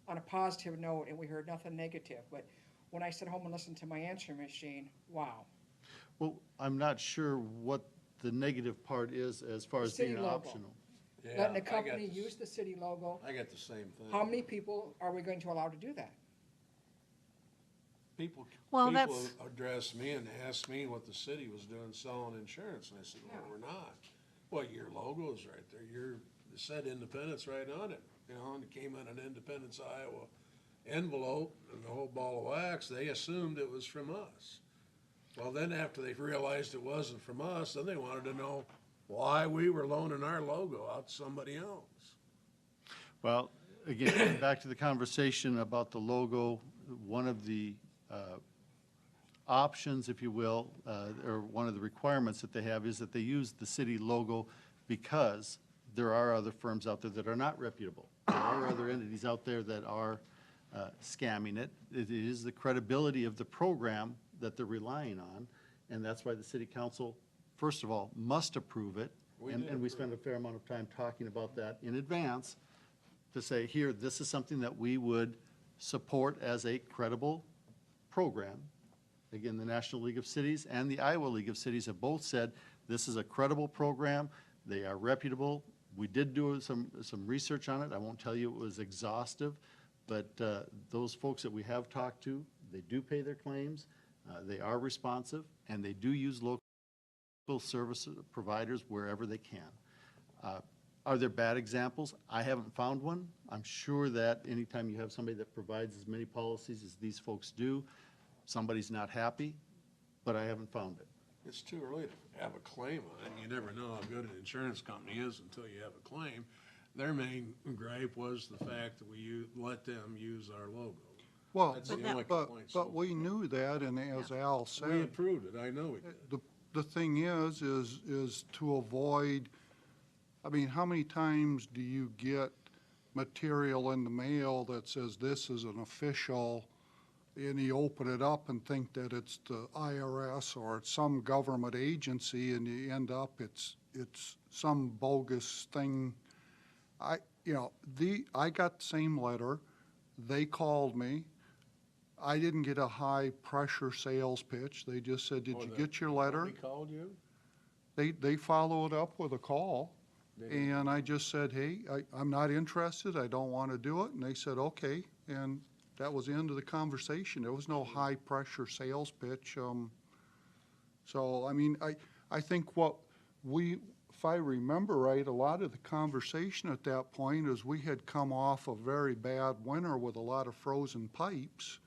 on a positive note, and we heard nothing negative. But when I sat home and listened to my answering machine, wow. Well, I'm not sure what the negative part is as far as being City logo. optional. Yeah, Letting the I got company this- use the city logo. I got the same thing. How many people are we going to allow to do that? People Well, that's- addressed me and asked me what the city was doing selling insurance, and I said, well, we're not. Well, your logo's right there, it said Independence right on it, you know, and it came in an Independence, Iowa envelope and the whole ball of wax. They assumed it was from us. Well, then after they realized it wasn't from us, then they wanted to know why we were loaning our logo out to somebody else. Well, again, going back to the conversation about the logo, one of the options, if you will, or one of the requirements that they have is that they use the city logo because there are other firms out there that are not reputable. There are other entities out there that are scamming it. It is the credibility of the program that they're relying on, and that's why the city council, first of all, must approve it. And we spend a fair amount of time talking about that in advance to say, here, this is something that we would support as a credible program. Again, the National League of Cities and the Iowa League of Cities have both said, this is a credible program, they are reputable. We did do some research on it. I won't tell you it was exhaustive, but those folks that we have talked to, they do pay their claims, they are responsive, and they do use local service providers wherever they can. Are there bad examples? I haven't found one. I'm sure that anytime you have somebody that provides as many policies as these folks do, somebody's not happy, but I haven't found it. It's too early to have a claim on it. You never know how good an insurance company is until you have a claim. Their main gripe was the fact that we let them use our logo. Well, That's the only complaint so but we knew that, and as Al We said, approved it, I know we did. the thing is to avoid, I mean, how many times do you get material in the mail that says this is an official, and you open it up and think that it's the IRS or it's some government agency, and you end up it's some bogus thing. you know, I got the same letter. They called me. I didn't get a high-pressure sales pitch. They just said, did you get your letter? He called you? They followed up with a call, and I just said, hey, I'm not interested, I don't want to do it, and they said, okay, and that was the end of the conversation. There was no high-pressure sales pitch. So, I mean, I think what if I remember right, a lot of the conversation at that point is we had come off a very bad winter with a lot of frozen pipes,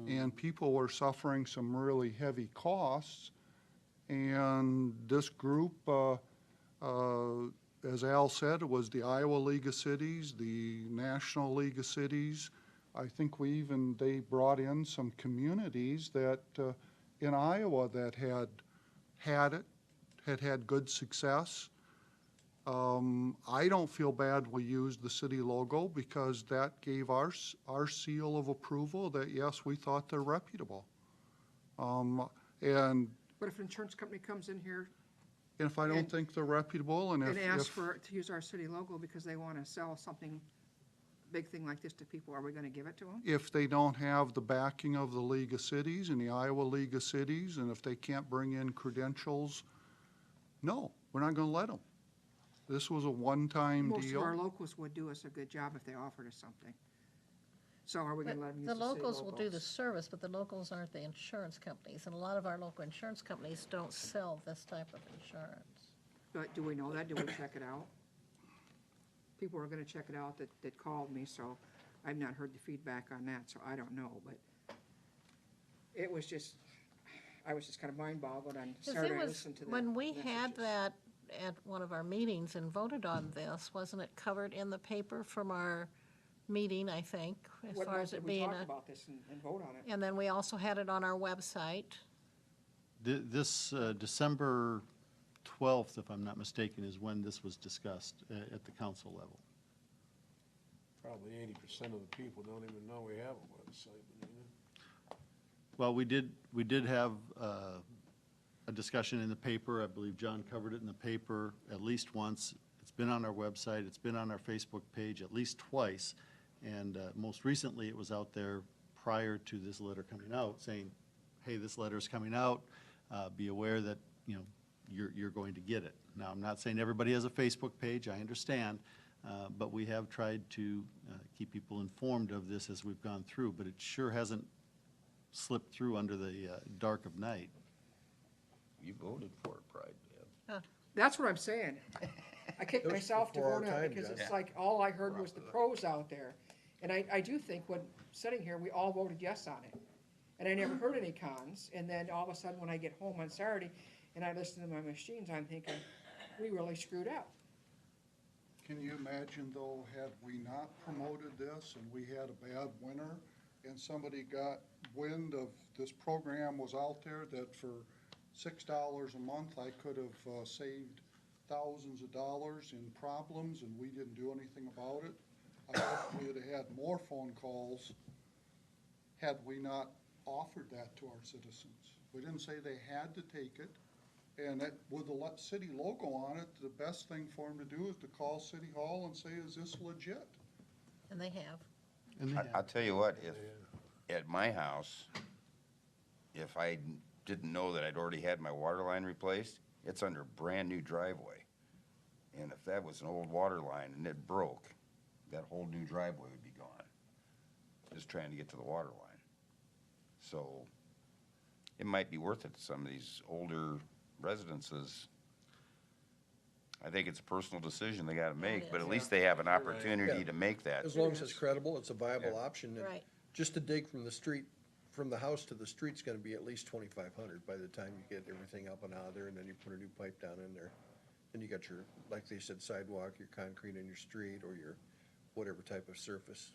and people were suffering some really heavy costs. And this group, as Al said, it was the Iowa League of Cities, the National League of Cities. I think they brought in some communities that, in Iowa that had good success. I don't feel bad we used the city logo because that gave our seal of approval that, yes, we thought they're reputable. And But if an insurance company comes in here if I don't think they're reputable and and asks if, to use our city logo because they want to sell something, big thing like this to people, are we going to give it to them? if they don't have the backing of the League of Cities and the Iowa League of Cities, and if they can't bring in credentials, no, we're not going to let them. This was a one-time Most of our deal. locals would do us a good job if they offered us something. So are we going to let them use The the city locals will do the logos? service, but the locals aren't the insurance companies, and a lot of our local insurance companies don't sell this type of insurance. But do we know that? Do we check it out? People are going to check it out that called me, so I've not heard the feedback on that, so I don't know, but it was just, I was just kind of mind boggled on 'Cause Saturday. it I was, listened to the when we had messages. that at one of our meetings and voted on this, wasn't it covered in the paper from our meeting, I think, as What far month as did it we being talk a, about this and vote on it? and then we also had it on our website. This December 12th, if I'm not mistaken, is when this was discussed at the council level. Probably 80% of the people don't even know we have a website, Benita. Well, we did have a discussion in the paper. I believe John covered it in the paper at least once. It's been on our website. It's been on our Facebook page at least twice. And most recently, it was out there prior to this letter coming out, saying, hey, this letter is coming out. Be aware that, you know, you're going to get it. Now, I'm not saying everybody has a Facebook page. I understand. But we have tried to keep people informed of this as we've gone through. But it sure hasn't slipped through under the dark of night. You voted for it, Pride, Deb. That's what I'm saying. I kicked It was myself to before our vote on it time, because John. it's like, all I heard was the pros out there. And I do think when sitting here, we all voted yes on it. And I never heard any cons. And then all of a sudden, when I get home on Saturday and I listen to my machines, I'm thinking, we really screwed up. Can you imagine though, had we not promoted this and we had a bad winter and somebody got wind of this program was out there, that for $6 a month, I could have saved thousands of dollars in problems and we didn't do anything about it? I hope we would have had more phone calls had we not offered that to our citizens. We didn't say they had to take it. And that, with the city logo on it, the best thing for them to do is to call City Hall and say, is this legit? And they have. And they I'll tell you what, if, at my house, if I didn't know that I'd already had my water line replaced, it's under a brand-new driveway. And if that was an old water line and it broke, that whole new driveway would be gone, just trying to get to the water line. So it might be worth it to some of these older residences. I think it's a personal decision they gotta make, but at least they have an opportunity to make that. As long as it's credible, it's a viable option. and Right. Just to dig from the street, from the house to the street's gonna be at least 2,500 by the time you get everything up and out of there, and then you put a new pipe down in there. Then you got your, like they said, sidewalk, your concrete in your street, or your whatever type of surface.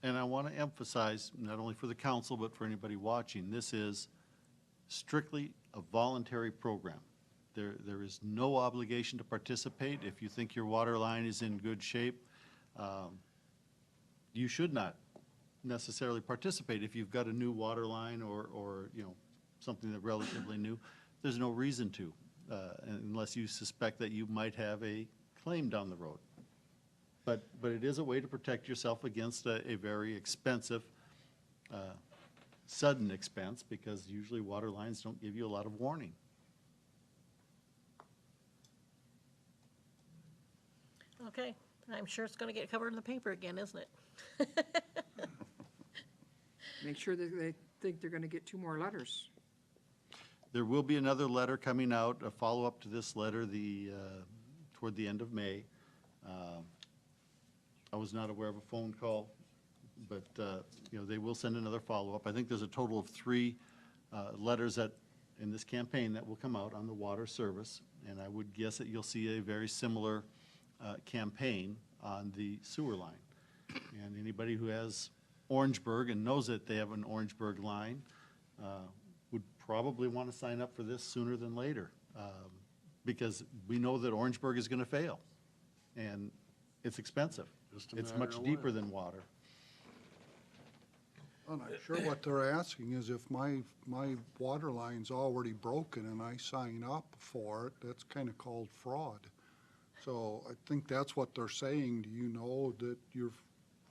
And I want to emphasize, not only for the council, but for anybody watching, this is strictly a voluntary program. There is no obligation to participate. If you think your water line is in good shape, you should not necessarily participate. If you've got a new water line or you know, something that's relatively new, there's no reason to, unless you suspect that you might have a claim down the road. But it is a way to protect yourself against a very expensive, sudden expense, because usually water lines don't give you a lot of warning. Okay, I'm sure it's going to get covered in the paper again, isn't it? Make sure that they think they're gonna get 2 more letters. There will be another letter coming out, a follow-up to this letter, toward the end of May. I was not aware of a phone call, but, they will send another follow-up. I think there's a total of 3 letters in this campaign that will come out on the water service, and I would guess that you'll see a very similar campaign on the sewer line. And anybody who has Orangeburg and knows that they have an Orangeburg line would probably want to sign up for this sooner than later, because we know that Orangeburg is going to fail, and it's expensive. Just a It's matter much of deeper when. than water. I'm not sure what they're asking is if my water line's already broken and I sign up for it, that's kind of called fraud. So I think that's what they're saying. Do you know that your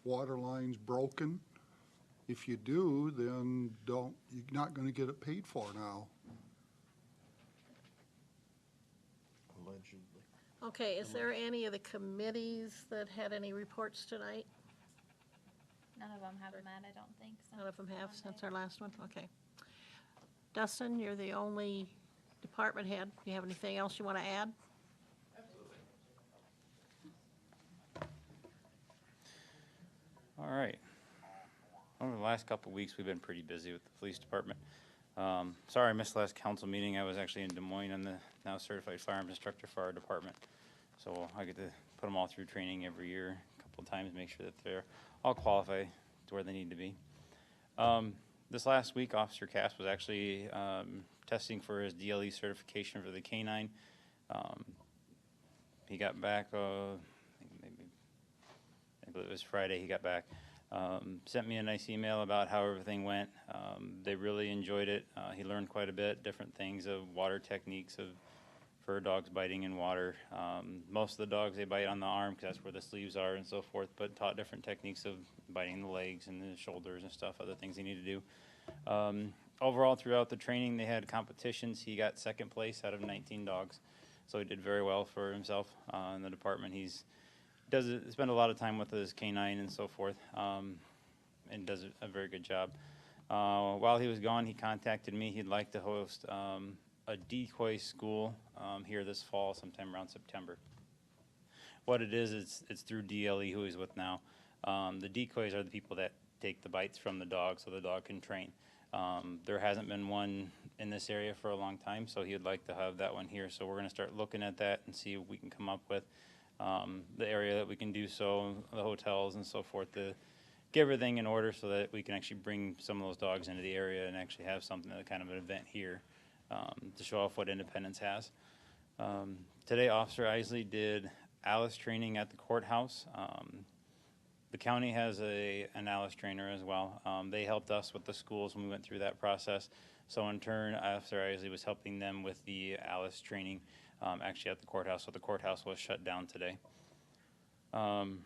water line's broken? If you do, then you're not going to get it paid for now. Allegedly. Okay, is there any of the committees that had any reports tonight? None of them have met, I don't think, so. None of them have since our last one? Okay. Dustin, you're the only department head. Do you have anything else you want to add? All right. Over the last couple of weeks, we've been pretty busy with the police department. Sorry I missed the last council meeting. I was actually in Des Moines. I'm the now certified firearms instructor for our department. So I get to put them all through training every year, a couple of times, make sure that they're all qualified to where they need to be. This last week, Officer Cass was actually testing for his DLE certification for the K-9. He got back, I believe it was Friday he got back. Sent me a nice email about how everything went. They really enjoyed it. He learned quite a bit, different things of water techniques for dogs biting in water. Most of the dogs, they bite on the arm because that's where the sleeves are and so forth, but taught different techniques of biting the legs and the shoulders and stuff, other things they need to do. Overall, throughout the training, they had competitions. He got second place out of 19 dogs, so he did very well for himself in the department. Does spend a lot of time with his canine and so forth, and does a very good job. While he was gone, he contacted me. He'd like to host a decoy school here this fall, sometime around September. What it is, it's through DLE, who he's with now. The decoys are the people that take the bites from the dog so the dog can train. There hasn't been one in this area for a long time, so he'd like to have that one here. So we're going to start looking at that and see if we can come up with the area that we can do so, the hotels and so forth, to get everything in order so that we can actually bring some of those dogs into the area and actually have something, kind of an event here to show off what Independence has. Today, Officer Isley did ALICE training at the courthouse. The county has an ALICE trainer as well. They helped us with the schools when we went through that process. So in turn, Officer Isley was helping them with the ALICE training actually at the courthouse. So the courthouse was shut down today. On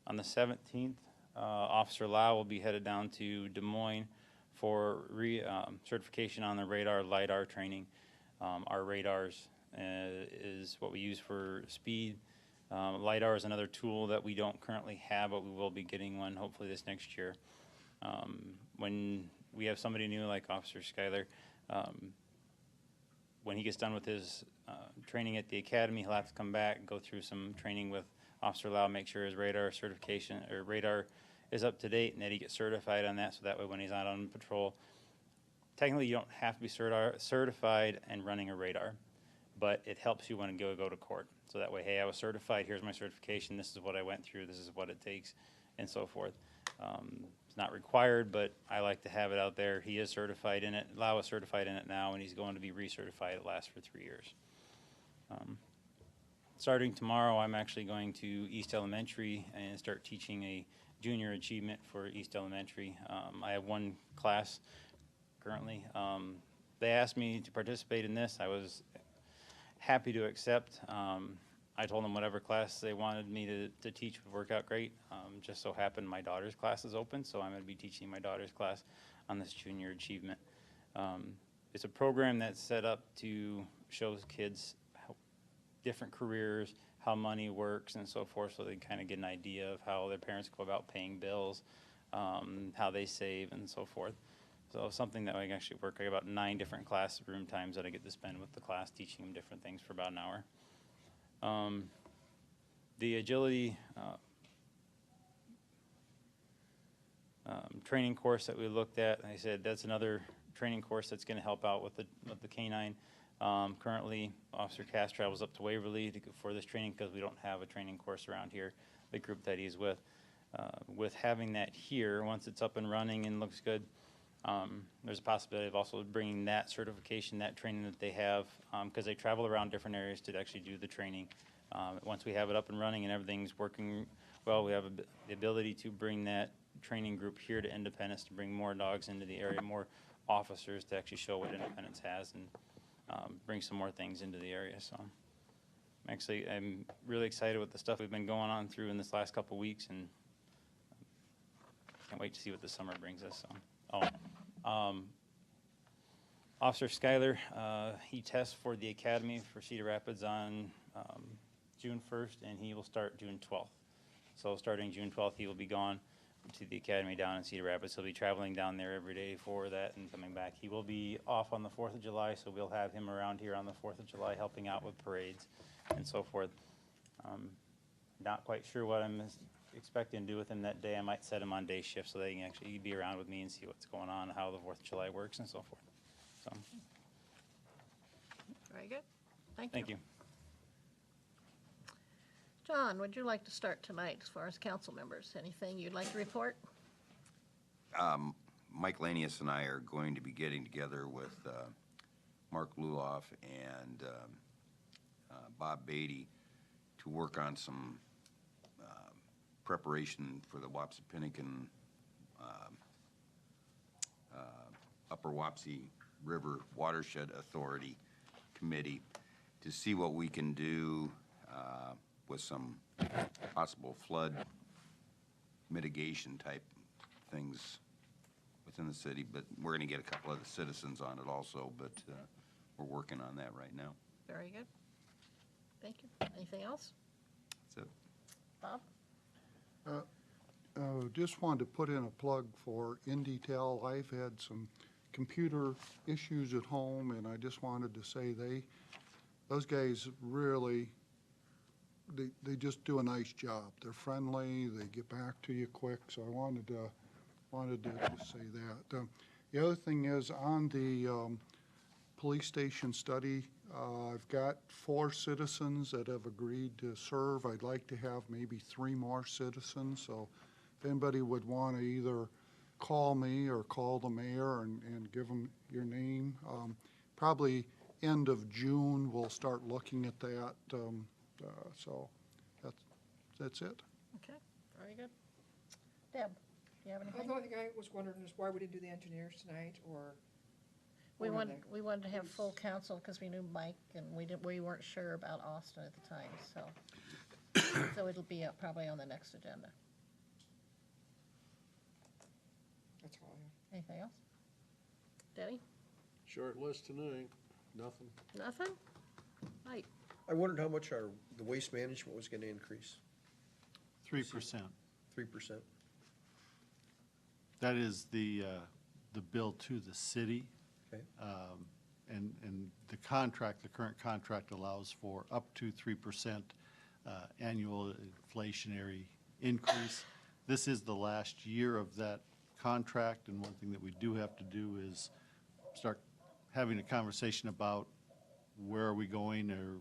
the 17th, Officer Lau will be headed down to Des Moines for certification on the radar LiDAR training. Our radars is what we use for speed. LiDAR is another tool that we don't currently have, but we will be getting one hopefully this next year. When we have somebody new like Officer Schuyler, when he gets done with his training at the academy, he'll have to come back and go through some training with Officer Lau, make sure his radar certification or radar is up to date and that he gets certified on that, so that way when he's out on patrol, technically you don't have to be certified and running a radar, but it helps you when you go to court. So that way, hey, I was certified, here's my certification, this is what I went through, this is what it takes, and so forth. It's not required, but I like to have it out there. He is certified in it. Lau is certified in it now, and he's going to be recertified. It lasts for 3 years. Starting tomorrow, I'm actually going to East Elementary and start teaching a junior achievement for East Elementary. I have one class currently. They asked me to participate in this. I was happy to accept. I told them whatever class they wanted me to teach would work out great. Just so happened my daughter's class is open, so I'm going to be teaching my daughter's class on this junior achievement. It's a program that's set up to show kids how different careers, how money works and so forth, so they kind of get an idea of how their parents go about paying bills, how they save and so forth. So something that I can actually work. I got about 9 different classroom times that I get to spend with the class, teaching them different things for about an hour. The agility training course that we looked at, I said that's another training course that's going to help out with the canine. Currently, Officer Cass travels up to Waverly for this training because we don't have a training course around here, the group that he's with. With having that here, once it's up and running and looks good, there's a possibility of also bringing that certification, that training that they have, because they travel around different areas to actually do the training. Once we have it up and running and everything's working well, we have the ability to bring that training group here to Independence to bring more dogs into the area, more officers to actually show what Independence has and bring some more things into the area. So I'm really excited with the stuff we've been going on through in this last couple of weeks, and can't wait to see what the summer brings us. So, Officer Schuyler, he tests for the Academy for Cedar Rapids on June 1st, and he will start June 12th. So starting June 12th, he will be gone to the Academy down in Cedar Rapids. He'll be traveling down there every day for that and coming back. He will be off on the 4th of July, so we'll have him around here on the 4th of July helping out with parades and so forth. Not quite sure what I'm expecting to do with him that day. I might set him on day shift so they can actually be around with me and see what's going on, how the 4th of July works and so forth. So, Very good. Thank you. thank you. John, would you like to start tonight as far as council members? Anything you'd like to report? Mike Lanius and I are going to be getting together with Mark Luloff and Bob Beatty to work on some preparation for the Wapsipinicon Upper Wapsie River Watershed Authority Committee to see what we can do with some possible flood mitigation type things within the city, but we're going to get a couple of the citizens on it also, but we're working on that right now. Very good. Thank you. Anything else? That's it. Bob? Just wanted to put in a plug for InDetail. I've had some computer issues at home, and I just wanted to say those guys really, they just do a nice job. They're friendly, they get back to you quick, so I wanted to just say that. The other thing is on the police station study, I've got 4 citizens that have agreed to serve. I'd like to have maybe 3 more citizens, so if anybody would want to either call me or call the mayor and give them your name, probably end of June, we'll start looking at that. So that's it. Okay, very good. Deb, do you have anything? The only thing I was wondering is why we didn't do the engineers tonight, or We or wanted, the- we wanted to have full council because we knew Mike and we weren't sure about Austin at the time, so. So it'll be up probably on the next agenda. That's all I have. Anything else? Denny? Short list tonight, nothing. Nothing? Mike? I wondered how much the waste management was going to increase. 3%. 3%? That is the bill to the city. Okay. And the contract, the current contract allows for up to 3% annual inflationary increase. This is the last year of that contract, and one thing that we do have to do is start having a conversation about where are we going, or,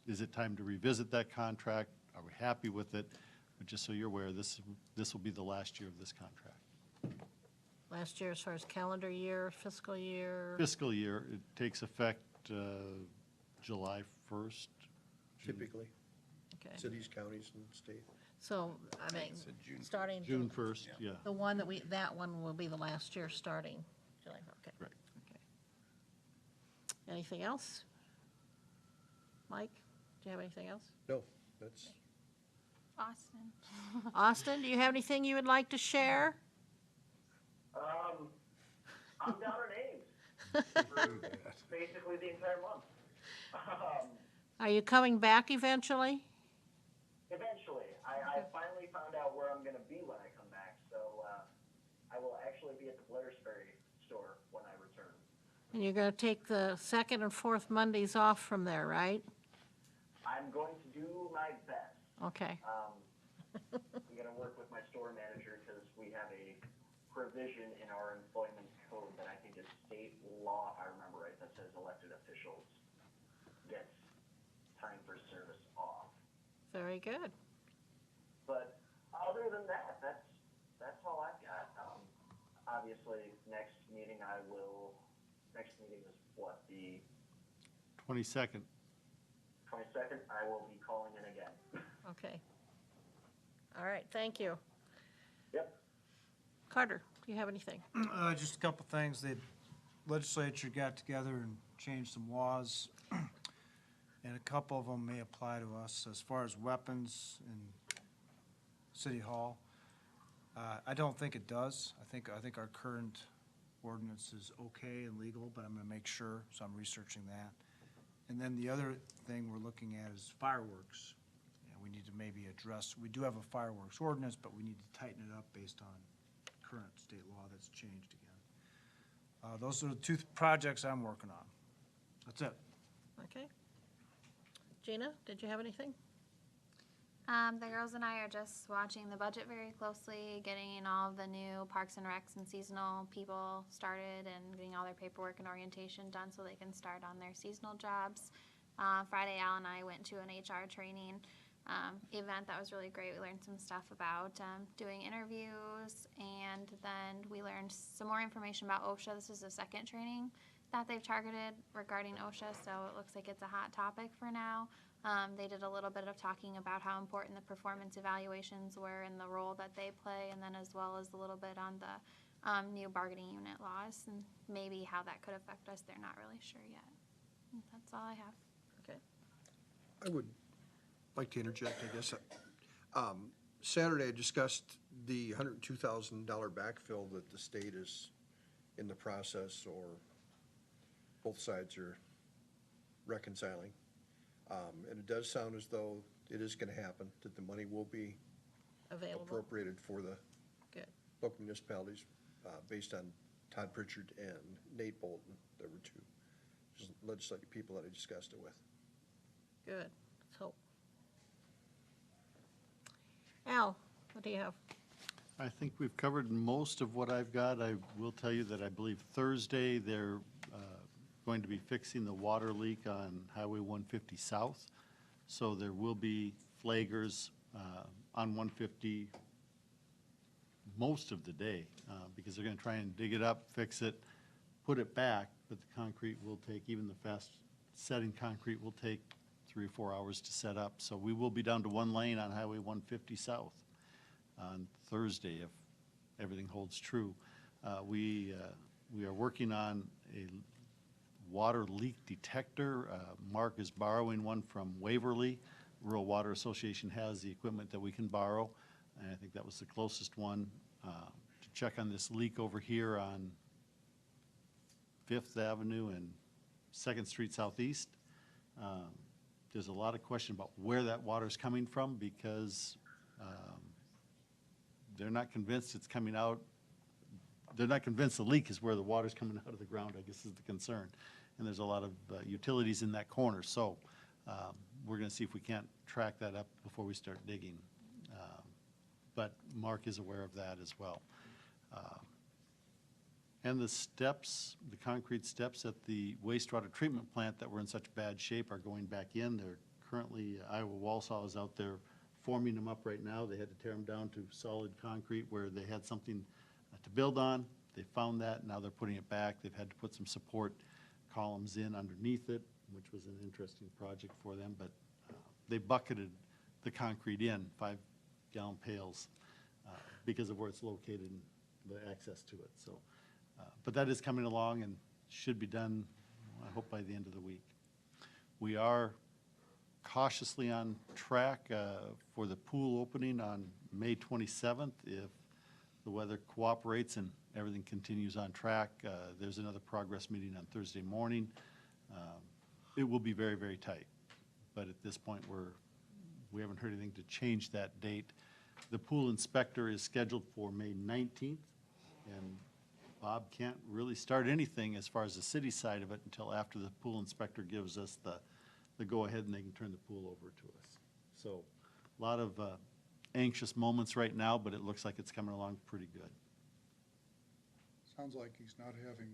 is it time to revisit that contract? Are we happy with it? But just so you're aware, this will be the last year of this contract. Last year as far as calendar year, fiscal year? Fiscal year, it takes effect July 1st. Typically, Okay. cities, counties, and state. So, I mean, It's a June. starting. June 1st, yeah. The one that one will be the last year starting July, okay. Correct. Okay. Anything else? Mike? Do you have anything else? No, that's, Austin. Austin, do you have anything you would like to share? I'm down our names for basically the entire month. Are you coming back eventually? Eventually, I finally found out where I'm gonna be when I come back, so, I will actually be at the Blairsbury store when I return. And you're going to take the second and fourth Mondays off from there, right? I'm going to do my best. Okay. I'm gonna work with my store manager, because we have a provision in our employment code that I think is state law, if I remember right, that says elected officials get time for service off. Very good. But other than that, that's all I've got. Obviously, next meeting is what, the 22nd. 22nd? I will be calling in again. Okay. All right, thank you. Yep. Carter, do you have anything? Just a couple things. The legislature got together and changed some laws, and a couple of them may apply to us as far as weapons in City Hall. I don't think it does. I think our current ordinance is okay and legal, but I'm gonna make sure, so I'm researching that. And then the other thing we're looking at is fireworks. We need to maybe address, we do have a fireworks ordinance, but we need to tighten it up based on current state law that's changed again. Those are the two projects I'm working on. That's it. Okay. Gina, did you have anything? The girls and I are just watching the budget very closely, getting all of the new parks and recs and seasonal people started and getting all their paperwork and orientation done so they can start on their seasonal jobs. Friday, Al and I went to an HR training event that was really great. We learned some stuff about doing interviews, and then we learned some more information about OSHA. This is the second training that they've targeted regarding OSHA, so it looks like it's a hot topic for now. They did a little bit of talking about how important the performance evaluations were and the role that they play, and then as well as a little bit on the new bargaining unit laws and maybe how that could affect us. They're not really sure yet. And that's all I have. Okay. I would like to interject, I guess. Saturday, I discussed the $102,000 backfill that the state is in the process, or both sides are reconciling. And it does sound as though it is gonna happen, that the money will be Available? appropriated for the Good. local municipalities, based on Todd Pritchard and Nate Bolton. There were two legislative people that I discussed it with. Good. Let's hope. Al, what do you have? I think we've covered most of what I've got. I will tell you that I believe Thursday, they're going to be fixing the water leak on Highway 150 South. So there will be flaggers on 150 most of the day, because they're going to try and dig it up, fix it, put it back, but the concrete will take, even the fast-setting concrete will take 3 or 4 hours to set up. So we will be down to one lane on Highway 150 South on Thursday, if everything holds true. We are working on a water leak detector. Mark is borrowing one from Waverly. Rural Water Association has the equipment that we can borrow, and I think that was the closest one to check on this leak over here on Fifth Avenue and Second Street Southeast. There's a lot of question about where that water is coming from, because they're not convinced it's coming out. They're not convinced the leak is where the water's coming out of the ground, I guess is the concern. And there's a lot of utilities in that corner. So we're going to see if we can't track that up before we start digging. But Mark is aware of that as well. And the steps, the concrete steps at the wastewater treatment plant that were in such bad shape are going back in. They're currently, Iowa Walsall is out there forming them up right now. They had to tear them down to solid concrete where they had something to build on. They found that, now they're putting it back. They've had to put some support columns in underneath it, which was an interesting project for them, but they bucketed the concrete in 5-gallon pails because of where it's located and the access to it. So, but that is coming along and should be done, I hope, by the end of the week. We are cautiously on track for the pool opening on May 27th. If the weather cooperates and everything continues on track, there's another progress meeting on Thursday morning. It will be very, very tight, but at this point, we haven't heard anything to change that date. The pool inspector is scheduled for May 19th, and Bob can't really start anything as far as the city side of it until after the pool inspector gives us the go-ahead and they can turn the pool over to us. So a lot of anxious moments right now, but it looks like it's coming along pretty good. Sounds like he's not having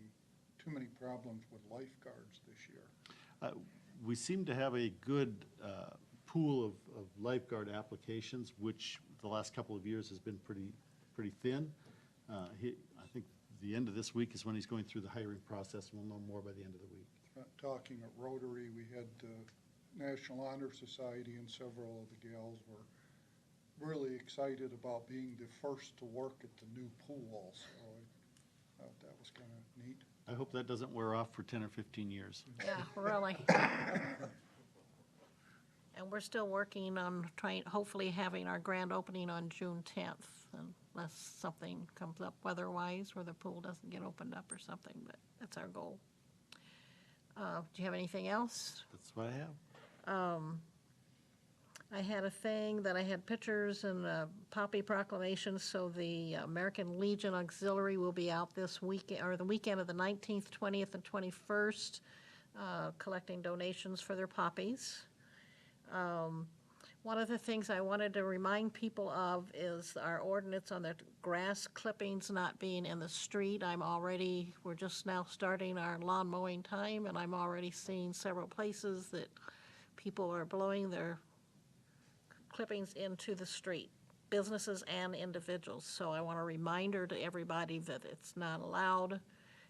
too many problems with lifeguards this year. We seem to have a good pool of lifeguard applications, which the last couple of years has been pretty thin. I think the end of this week is when he's going through the hiring process. We'll know more by the end of the week. Talking at Rotary, we had National Honor Society, and several of the gals were really excited about being the first to work at the new pool, so I thought that was kind of neat. I hope that doesn't wear off for 10 or 15 years. Yeah, really. And we're still working on hopefully having our grand opening on June 10th, unless something comes up weather-wise where the pool doesn't get opened up or something, but that's our goal. Do you have anything else? That's what I have. I had a thing that I had pictures and poppy proclamations, so the American Legion Auxiliary will be out this weekend, or the weekend of the 19th, 20th, and 21st, collecting donations for their poppies. One of the things I wanted to remind people of is our ordinance on the grass clippings not being in the street. We're just now starting our lawn mowing time, and I'm already seeing several places that people are blowing their clippings into the street, businesses and individuals. So I want a reminder to everybody that it's not allowed.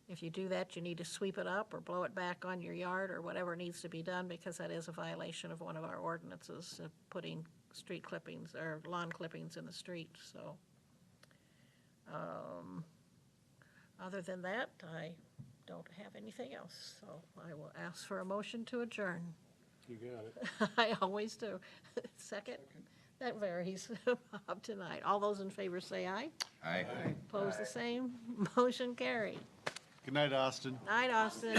If you do that, you need to sweep it up or blow it back on your yard or whatever needs to be done, because that is a violation of one of our ordinances, of putting street clippings or lawn clippings in the street. So other than that, I don't have anything else. So I will ask for a motion to adjourn. You got it. I always do. Second? That varies, Bob, tonight. All those in favor say aye. Aye. Opposed, the same. Motion carried. Good night, Austin. Night, Austin.